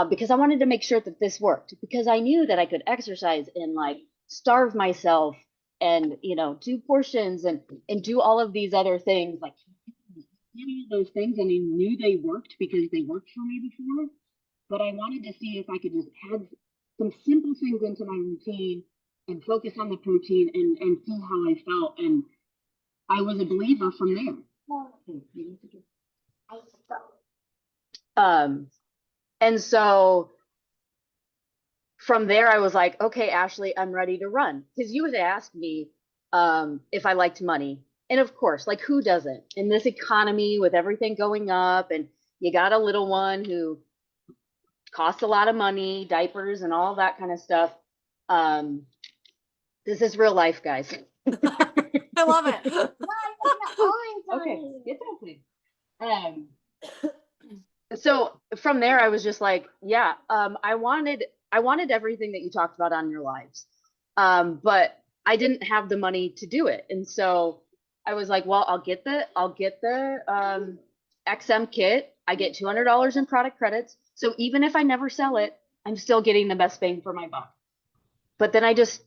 because I wanted to make sure that this worked because I knew that I could exercise and like starve myself and do portions and do all of these other things, like any of those things, and I knew they worked because they worked for me before, but I wanted to see if I could just add some simple things into my routine and focus on the protein and see how I felt, and I was a believer from there. And so from there, I was like, okay, Ashley, I'm ready to run. Because you had asked me if I liked money. And of course, like who doesn't? In this economy with everything going up and you got a little one who costs a lot of money, diapers and all that kind of stuff. This is real life, guys. I love it. Okay, get that please. So from there, I was just like, yeah, I wanted everything that you talked about on your lives, but I didn't have the money to do it, and so I was like, well, I'll get the XM kit. I get $200 in product credits, so even if I never sell it, I'm still getting the best bang for my buck. But then I just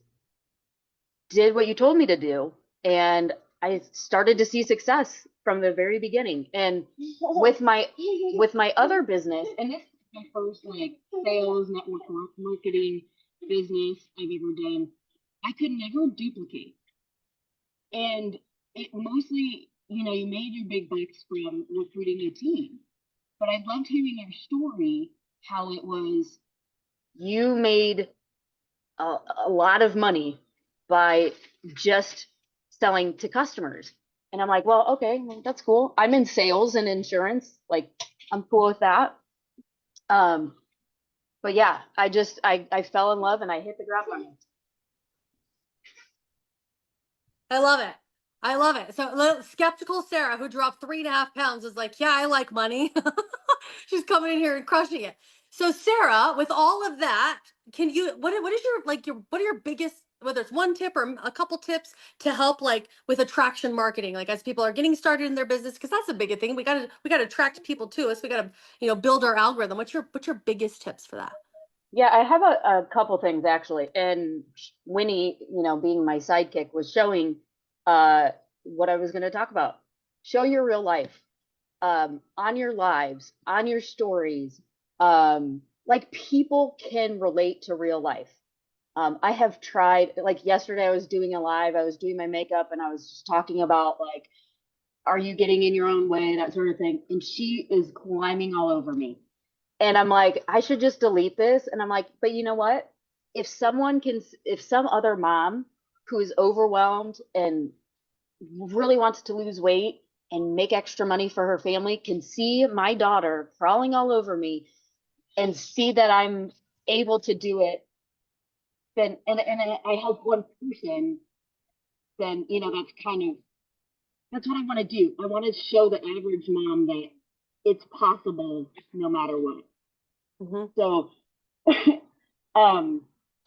did what you told me to do, and I started to see success from the very beginning. And with my other business, and this is my first like sales network marketing business I've ever done, I could never duplicate. And it mostly, you made your big bucks from recruiting a team. But I loved hearing your story, how it was you made a lot of money by just selling to customers. And I'm like, well, okay, that's cool. I'm in sales and insurance. Like, I'm cool with that. But yeah, I fell in love and I hit the ground running. I love it. I love it. So skeptical Sara, who dropped 3.5 pounds, is like, yeah, I like money. She's coming in here and crushing it. So Sara, with all of that, can you, what is your, what are your biggest, whether it's one tip or a couple tips to help like with attraction marketing, like as people are getting started in their business, because that's a big thing. We got to attract people to us. We got to, build our algorithm. What's your biggest tips for that? Yeah, I have a couple things actually. And Winnie, being my sidekick, was showing uh what I was going to talk about. Show your real life, on your lives, on your stories. Like people can relate to real life. I have tried, like yesterday I was doing a live, I was doing my makeup and I was just talking about like, are you getting in your own way, that sort of thing. And she is climbing all over me. And I'm like, I should just delete this. And I'm like, but you know what? If some other mom who is overwhelmed and really wants to lose weight and make extra money for her family can see my daughter crawling all over me and see that I'm able to do it, then, and I help one person, then, that's what I want to do. I want to show the average mom that it's possible no matter what. Mm-hmm. So,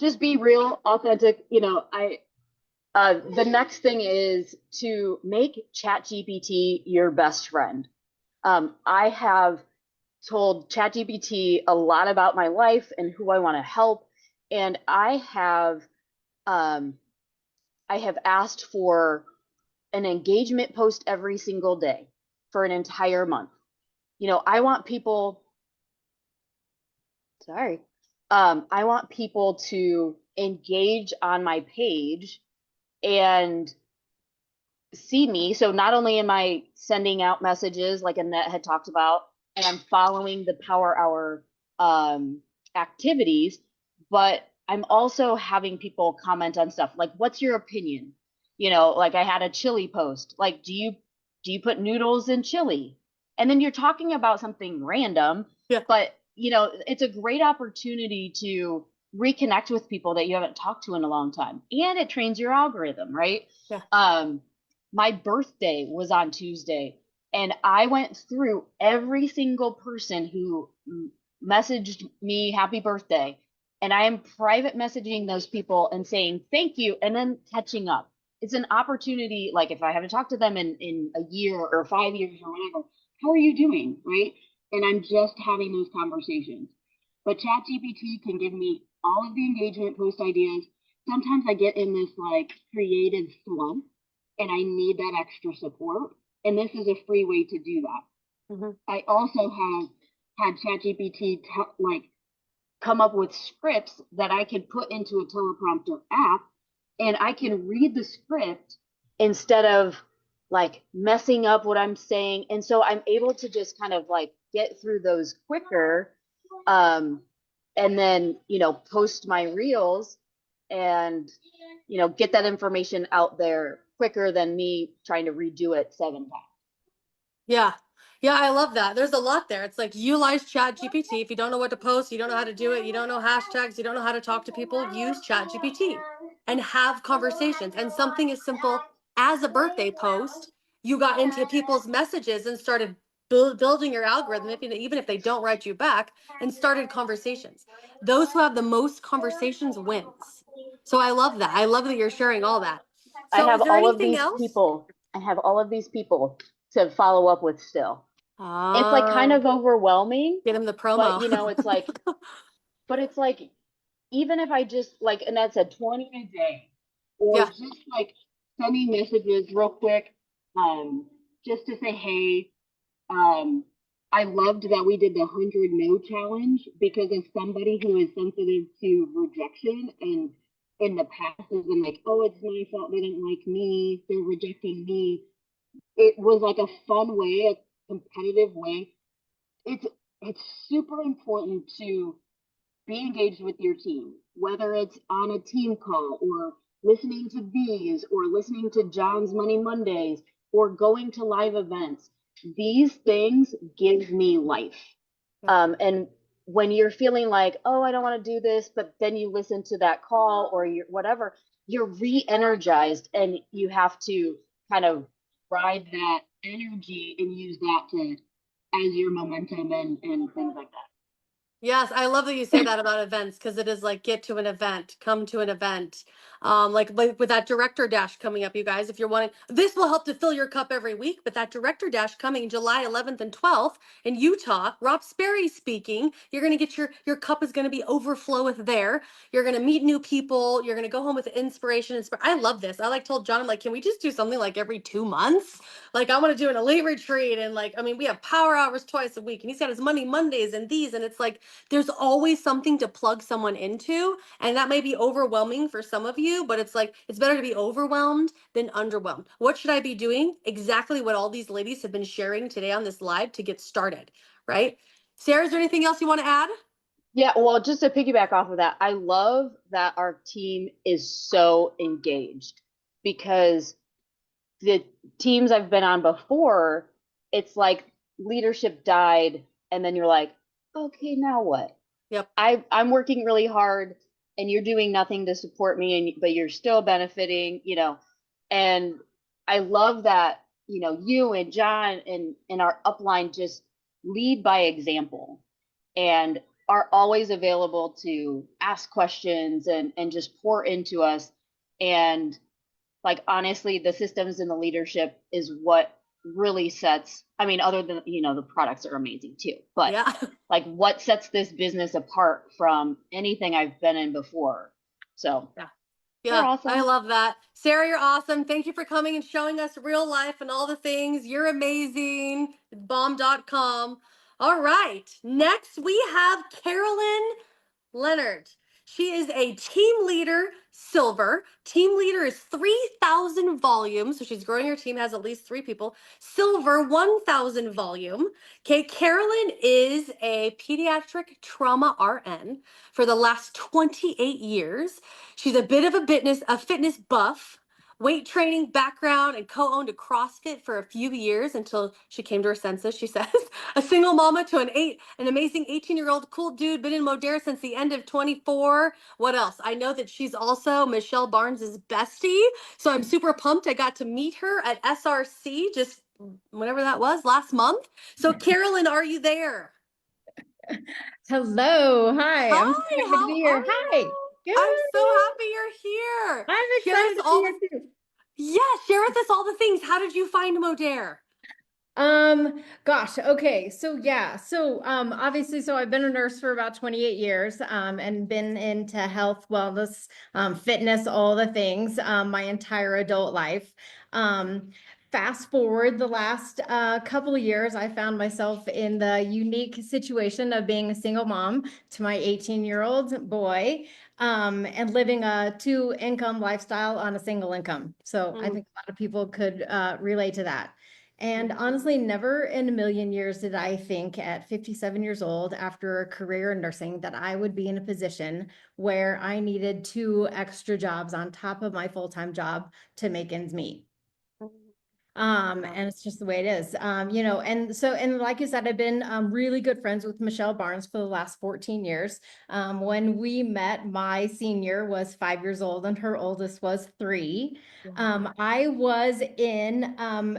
just be real, authentic. The next thing is to make ChatGPT your best friend. I have told ChatGPT a lot about my life and who I want to help, and I have asked for an engagement post every single day for an entire month. I want people. Sorry. I want people to engage on my page and see me. So not only am I sending out messages like Annette had talked about, and I'm following the Power Hour activities, but I'm also having people comment on stuff like, what's your opinion? Like I had a chili post, like, do you put noodles in chili? And then you're talking about something random, Yeah. but it's a great opportunity to reconnect with people that you haven't talked to in a long time. And it trains your algorithm, right? Yeah. My birthday was on Tuesday, and I went through every single person who messaged me happy birthday, and I am private messaging those people and saying thank you and then catching up. It's an opportunity, like if I haven't talked to them in a year or 5 years or whatever, how are you doing, right? And I'm just having those conversations. But ChatGPT can give me all of the engagement post ideas. Sometimes I get in this like creative slump and I need that extra support. And this is a free way to do that. Mm-hmm. I also have had ChatGPT come up with scripts that I can put into a teleprompter app, and I can read the script instead of like messing up what I'm saying. And so I'm able to just kind of like get through those quicker, and then, post my reels and, get that information out there quicker than me trying to redo it 7 times. Yeah. Yeah, I love that. There's a lot there. It's like utilize Chat GPT. If you don't know what to post, you don't know how to do it, you don't know hashtags, you don't know how to talk to people, use Chat GPT and have conversations. And something as simple as a birthday post, you got into people's messages and started building your algorithm, even if they don't write you back, and started conversations. Those who have the most conversations wins. So I love that. I love that you're sharing all that. I So have is there all of anything these else? people. I have all of these people to follow up with still. It's like kind of overwhelming, Get him the but promo. it's like, even if I just, like Annette said, 20 a day, or Yeah. just like sending messages real quick, just to say, hey, I loved that we did the 100 no challenge, because as somebody who is sensitive to rejection and in the past has been like, oh, it's my fault, they didn't like me, they're rejecting me. It was like a fun way, a competitive way. It's super important to be engaged with your team, whether it's on a team call or listening to these or listening to John's Money Mondays or going to live events. These things give me life. And when you're feeling like, oh, I don't want to do this, but then you listen to that call or whatever, you're re-energized, and you have to kind of ride that energy and use that to as your momentum and things like that. Yes, I love that you say that about events because it is like get to an event, come to an event. Like with that director dash coming up, you guys, if you're wanting, this will help to fill your cup every week. But that director dash coming July 11th and 12th in Utah, Rob Sperry speaking. You're gonna get your cup is gonna be overflow with there. You're gonna meet new people. You're gonna go home with inspiration. I love this. I like told John, I'm like, can we just do something like every 2 months? Like I want to do an elite retreat and like I mean we have power hours twice a week and he's got his money Mondays and these and it's like there's always something to plug someone into. And that may be overwhelming for some of you, but it's like, it's better to be overwhelmed than underwhelmed. What should I be doing? Exactly what all these ladies have been sharing today on this live to get started, right? Sarah, is there anything else you want to add? Yeah, well, just to piggyback off of that, I love that our team is so engaged because the teams I've been on before, it's like leadership died, and then you're like, okay, now what? Yep. I'm working really hard, and you're doing nothing to support me, and but you're still benefiting, you know. And I love that, you know, you and John and our upline just lead by example and are always available to ask questions and just pour into us. And like honestly, the systems and the leadership is what really sets, I mean, other than, you know, the products are amazing too, but Yeah. like what sets this business apart from anything I've been in before. So Yeah. they're Yeah, awesome. I love that. Sarah, you're awesome. Thank you for coming and showing us real life and all the things. You're amazing. Bomb.com. All right. Next, we have Carolin Leonard. She is a team leader, silver. Team leader is 3,000 volume. So she's growing her team, has at least 3 people. Silver, 1,000 volume. Okay, Carolyn is a pediatric trauma RN for the last 28 years. She's a bit of a fitness buff, weight training background, and co-owned a CrossFit for a few years until she came to her senses, she says. A single mama to an amazing 18-year-old cool dude, been in Modera since the end of 24. What else? I know that she's also Michelle Barnes's bestie. So I'm super pumped. I got to meet her at SRC just whenever that was, last month. So Carolyn, are you there? Hello. Hi. I'm so Hi, happy to how be are here. Hi. you? I'm so Good. happy you're here. I'm Share excited us to be all here the too. share with us all the things. How did you find Modere? Gosh, okay. So yeah, so obviously so I've been a nurse for about 28 years and been into health, wellness, fitness, all the things my entire adult life. Fast forward the last couple of years, I found myself in the unique situation of being a single mom to my 18-year-old boy and living a two-income lifestyle on a single income. So I think a lot of people could relate to that. And honestly, never in a million years did I think at 57 years old, after a career in nursing, that I would be in a position where I needed 2 extra jobs on top of my full-time job to make ends meet. And it's just the way it is. You know, and so, and like you said, I've been really good friends with Michelle Barnes for the last 14 years. When we met, my senior was 5 years old and her oldest was 3. I was in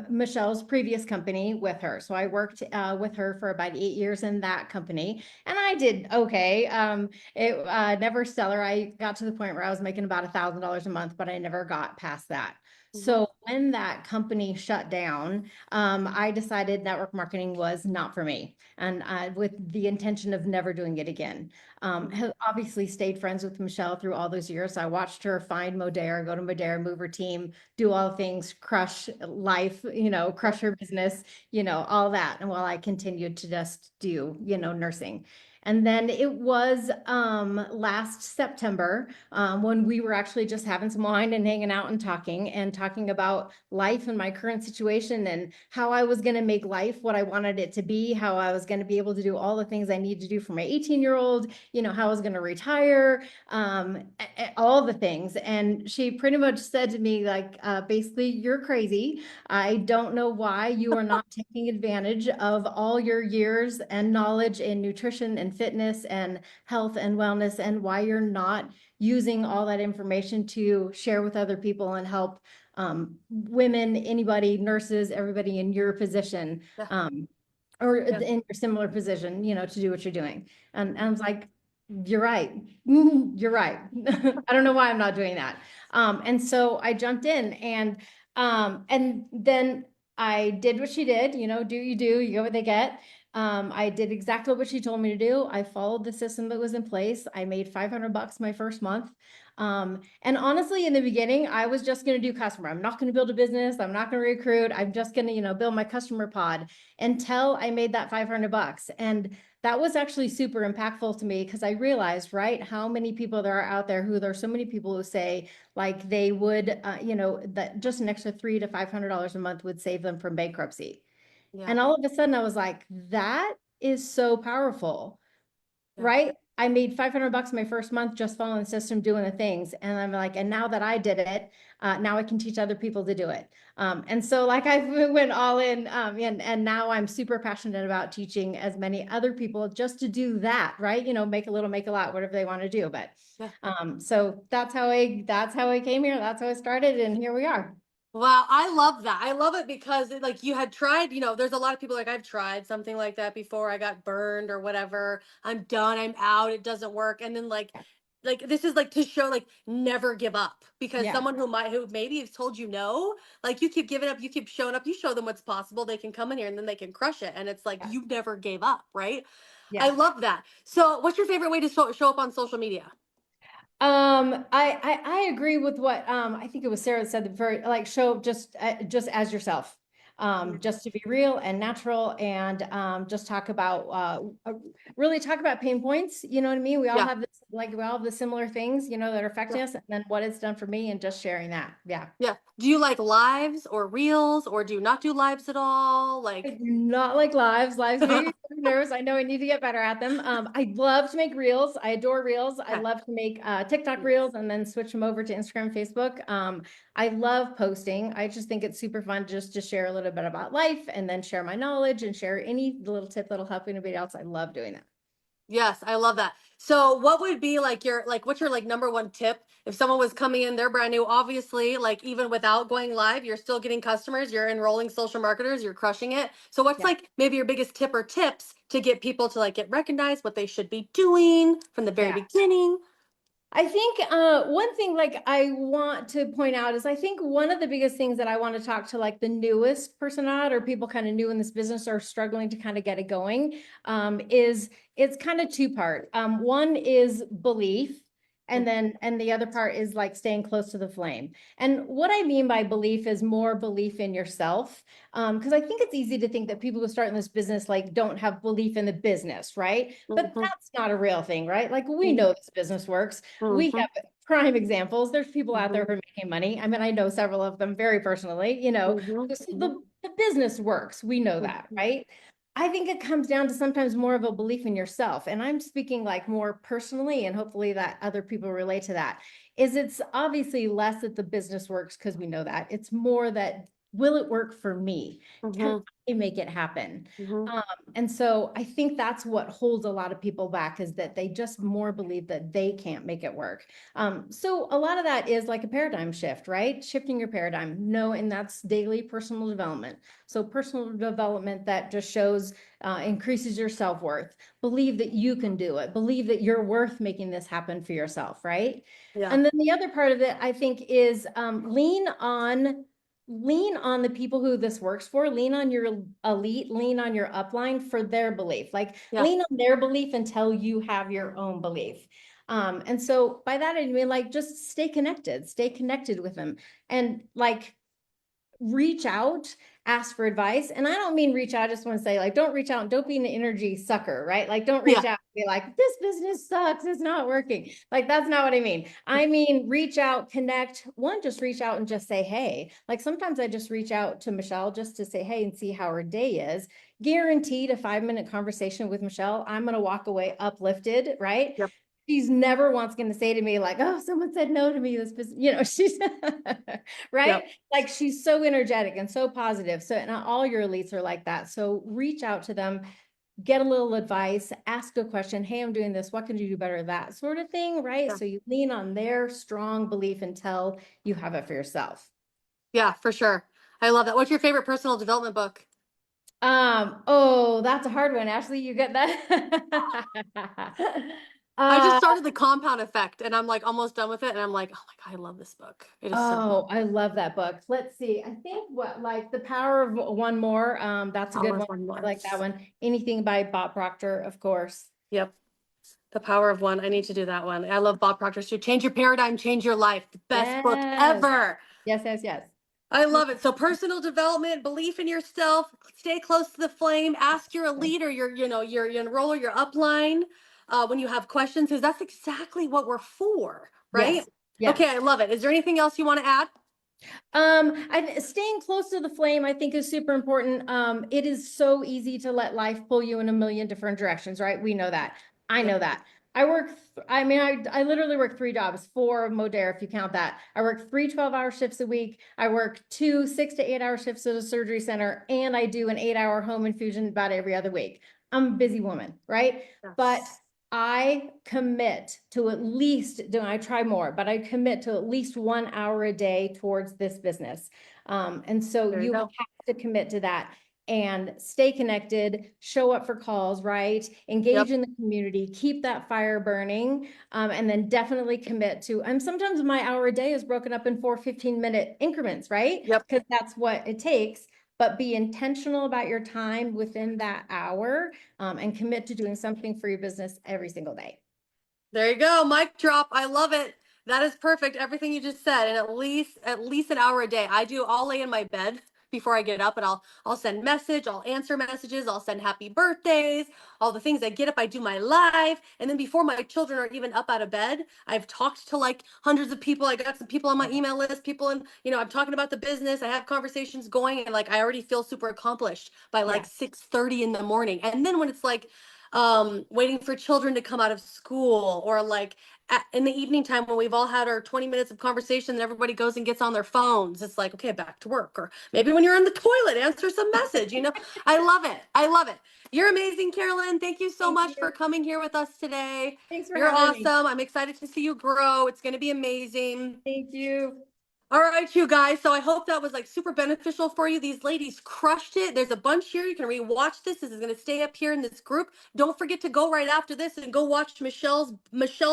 Michelle's previous company with her. So I worked with her for about 8 years in that company, and I did okay. It never stellar. I got to the point where I was making about $1,000 a month, but I never got past that. So when that company shut down, I decided network marketing was not for me, and with the intention of never doing it again. Have obviously stayed friends with Michelle through all those years. I watched her find Modera, go to Modera, move her team, do all the things, crush life, you know, crush her business, you know, all that. And while I continued to just do, you know, nursing. And then it was last September when we were actually just having some wine and hanging out and talking about life and my current situation and how I was going to make life what I wanted it to be, how I was going to be able to do all the things I need to do for my 18-year-old, you know, how I was going to retire, all the things. And she pretty much said to me, like, basically, you're crazy. I don't know why you are not taking advantage of all your years and knowledge in nutrition and fitness and health and wellness, and why you're not using all that information to share with other people and help women, anybody, nurses, everybody in your position or Yeah. in your similar position, you know, to do what you're doing. And I was like, you're right. You're right. I don't know why I'm not doing that. And so I jumped in and then I did what she did, you know, you get what they get. I did exactly what she told me to do. I followed the system that was in place. I made $500 my first month. And honestly, in the beginning, I was just going to do customer. I'm not going to build a business. I'm not going to recruit. I'm just going to, you know, build my customer pod until I made that $500. And that was actually super impactful to me because I realized, right, how many people there are out there there are so many people who say like they would, you know, that just an extra $300 to $500 a month would save them from bankruptcy. Yeah. And all of a sudden I was like, that is so powerful. Yeah. Right? I made $500 my first month just following the system, doing the things. And I'm like, and now that I did it, now I can teach other people to do it. And so like I went all in, and now I'm super passionate about teaching as many other people just to do that, right? You know, make a little, make a lot, whatever they want to do. But Yeah. so that's how I came here. That's how I started, and here we are. Wow, I love that. I love it because like you had tried, you know, there's a lot of people like I've tried something like that before. I got burned or whatever. I'm done. I'm out. It doesn't work. And then like this is like to show like never give up because Yeah. someone who maybe has told you no, like you keep giving up, you keep showing up, you show them what's possible, they can come in here and then they can crush it. And it's like Yeah. you never gave up, right? I Yeah. love that. So, what's your favorite way to show up on social media? I agree with what I think it was Sara that said that very like show just as yourself. Just to be real and natural and just talk about really talk about pain points, you know what I mean? We all Yeah. have this like we all have the similar things, you know, that are Yeah. affecting us and then what it's done for me and just sharing that. Yeah. Yeah. Do you like lives or reels or do you not do lives at all? I Like, do not like lives. Lives make me nervous. I know I need to get better at them. I love to make reels. I adore reels. I okay. love to make TikTok reels and then switch them over to Instagram, Facebook. I love posting. I just think it's super fun just to share a little bit about life and then share my knowledge and share any little tip that'll help anybody else. I love doing that. Yes, I love that. So what would be like what's your like number one tip if someone was coming in, they're brand new, obviously, like even without going live, you're still getting customers, you're enrolling social marketers, you're crushing it. So what's Yeah. like maybe your biggest tip or tips to get people to like get recognized, what they should be doing from the very Yeah. beginning? I think one thing like I want to point out is I think one of the biggest things that I want to talk to like the newest person out or people kind of new in this business are struggling to kind of get it going is it's kind of two-part. One is belief and the other part is like staying close to the flame. And what I mean by belief is more belief in yourself. Because I think it's easy to think that people who start in this business like don't have belief in the business, right? But Mm-hmm. that's not a real thing, right? Like we know this business works. We Mm-hmm. have prime examples. There's people out there Mm-hmm. who are making money. I mean, I know several of them very personally, you know, so Mm-hmm. the business works. We know that, Mm-hmm. right? I think it comes down to sometimes more of a belief in yourself. And I'm speaking like more personally, and hopefully that other people relate to that. Is it's obviously less that the business works because we know that. It's more that will it work for me? Can Mm-hmm. I make it happen? Mm-hmm. And so I think that's what holds a lot of people back is that they just more believe that they can't make it work. So a lot of that is like a paradigm shift, right? Shifting your paradigm. No, and that's daily personal development. So personal development that just shows, increases your self-worth. Believe that you can do it. Believe that you're worth making this happen for yourself, right? Yeah. And then the other part of it, I think, is lean on the people who this works for, lean on your elite, lean on your upline for their belief, like Yeah. lean on their belief until you have your own belief. And so by that, I mean, like, just stay connected with them and like reach out, ask for advice. And I don't mean reach out, I just want to say like, don't reach out and don't be an energy sucker, right? Like don't reach Yeah. out and be like, this business sucks, it's not working. Like that's not what I mean. I mean, reach out, connect. One, just reach out and just say, hey, like sometimes I just reach out to Michelle just to say, hey, and see how her day is. Guaranteed a 5-minute conversation with Michelle. I'm going to walk away uplifted, right? Yep. She's never once going to say to me like, oh, someone said no to me. This, you know, she's right. Yep. Like she's so energetic and so positive. So, and all your elites are like that. So reach out to them, get a little advice, ask a question. Hey, I'm doing this. What can you do better? That sort of thing. Right. Yeah. So you lean on their strong belief until you have it for yourself. Yeah, for sure. I love that. What's your favorite personal development book? Oh, that's a hard one. Ashley, you get that? I just Uh, started the Compound Effect and I'm like almost done with it. And I'm like, oh my God, I love this book. It is so oh, good. I love that book. Let's see. I think what like The Power of One More. That's a good Power one. of One I More. like that one. Anything by Bob Proctor, of course. Yep. The Power of One. I need to do that one. I love Bob Proctor's too. Change Your Paradigm, Change Your Life. The best book Yes. ever. Yes, yes, yes. I love it. So personal development, belief in yourself, stay close to the flame, ask your leader, your enroller, your upline, when you have questions, because that's exactly what we're for, right? Yes. Yes. Okay, I love it. Is there anything else you want to add? Staying close to the flame, I think, is super important. It is so easy to let life pull you in a million different directions, right? We know that. I Yep. know that. I literally work 3 jobs, 4 Modere, if you count that. I work 3 12-hour shifts a week. I work 2 6 to 8 hour shifts at a surgery center, and I do an 8 hour home infusion about every other week. I'm a busy woman, right? But Yes. I commit to at least, I try more, but I commit to at least 1 hour a day towards this business. And so There you you have go. to commit to that and stay connected, show up for calls, right? Engage Yep. in the community, keep that fire burning, and then definitely commit to, and sometimes my hour a day is broken up in 4 15-minute increments, right? Yep. Because that's what it takes. But be intentional about your time within that hour, and commit to doing something for your business every single day. There you go. Mic drop. I love it. That is perfect. Everything you just said. And at least an hour a day. I'll lay in my bed before I get up and I'll send message, I'll answer messages, I'll send happy birthdays, all the things. I get up, I do my live. And then before my children are even up out of bed, I've talked to like hundreds of people. I got some people on my email list, people in, I'm talking about the business. I have conversations going and like I already feel super accomplished by like Yeah. 6:30 in the morning. And then when it's like waiting for children to come out of school or like in the evening time when we've all had our 20 minutes of conversation and everybody goes and gets on their phones, it's like, okay, back to work. Or maybe when you're in the toilet, answer some message. I love it. I love it. You're amazing, Carolyn. Thank you so Thank much you. for coming here with us today. Thanks for You're having me. awesome. I'm excited to see you grow. It's going to be amazing. Thank you. All right, you guys. So I hope that was like super beneficial for you. These ladies crushed it. There's a bunch here. You can rewatch this. This is going to stay up here in this group. Don't forget to go right after this and go watch Michelle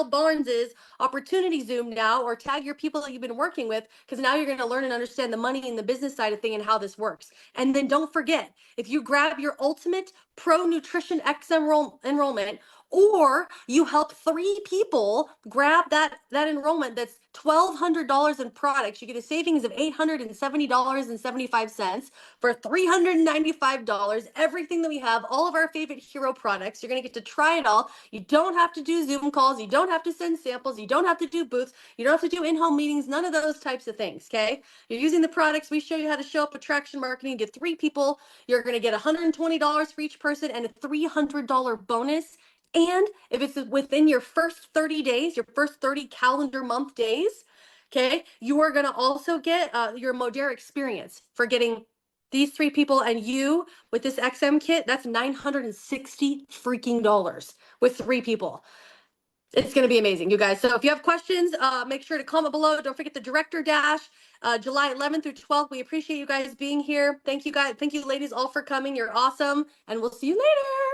Barnes's Opportunity Zoom now, or tag your people that you've been working with, because now you're going to learn and understand the money and the business side of thing and how this works. And then don't forget, if you grab your Ultimate Pro Nutrition X enrollment, or you help 3 people grab that enrollment, that's $1,200 in products, you get a savings of $870.75 for $395. Everything that we have, all of our favorite hero products, you're going to get to try it all. You don't have to do Zoom calls, you don't have to send samples, you don't have to do booths, you don't have to do in-home meetings, none of those types of things. Okay, you're using the products. We show you how to show up attraction marketing. Get 3 people, you're going to get $120 for each person and a $300 bonus. And if it's within your first 30 days, your first 30 calendar month days, okay, you are going to also get your Modere experience for getting these 3 people and you with this XM kit. That's $960 freaking dollars with 3 people. It's going to be amazing, you guys. So if you have questions, make sure to comment below. Don't forget the Director Dash, July 11th through 12th. We appreciate you guys being here. Thank you guys. Thank you ladies all for coming. You're awesome. And we'll see you later.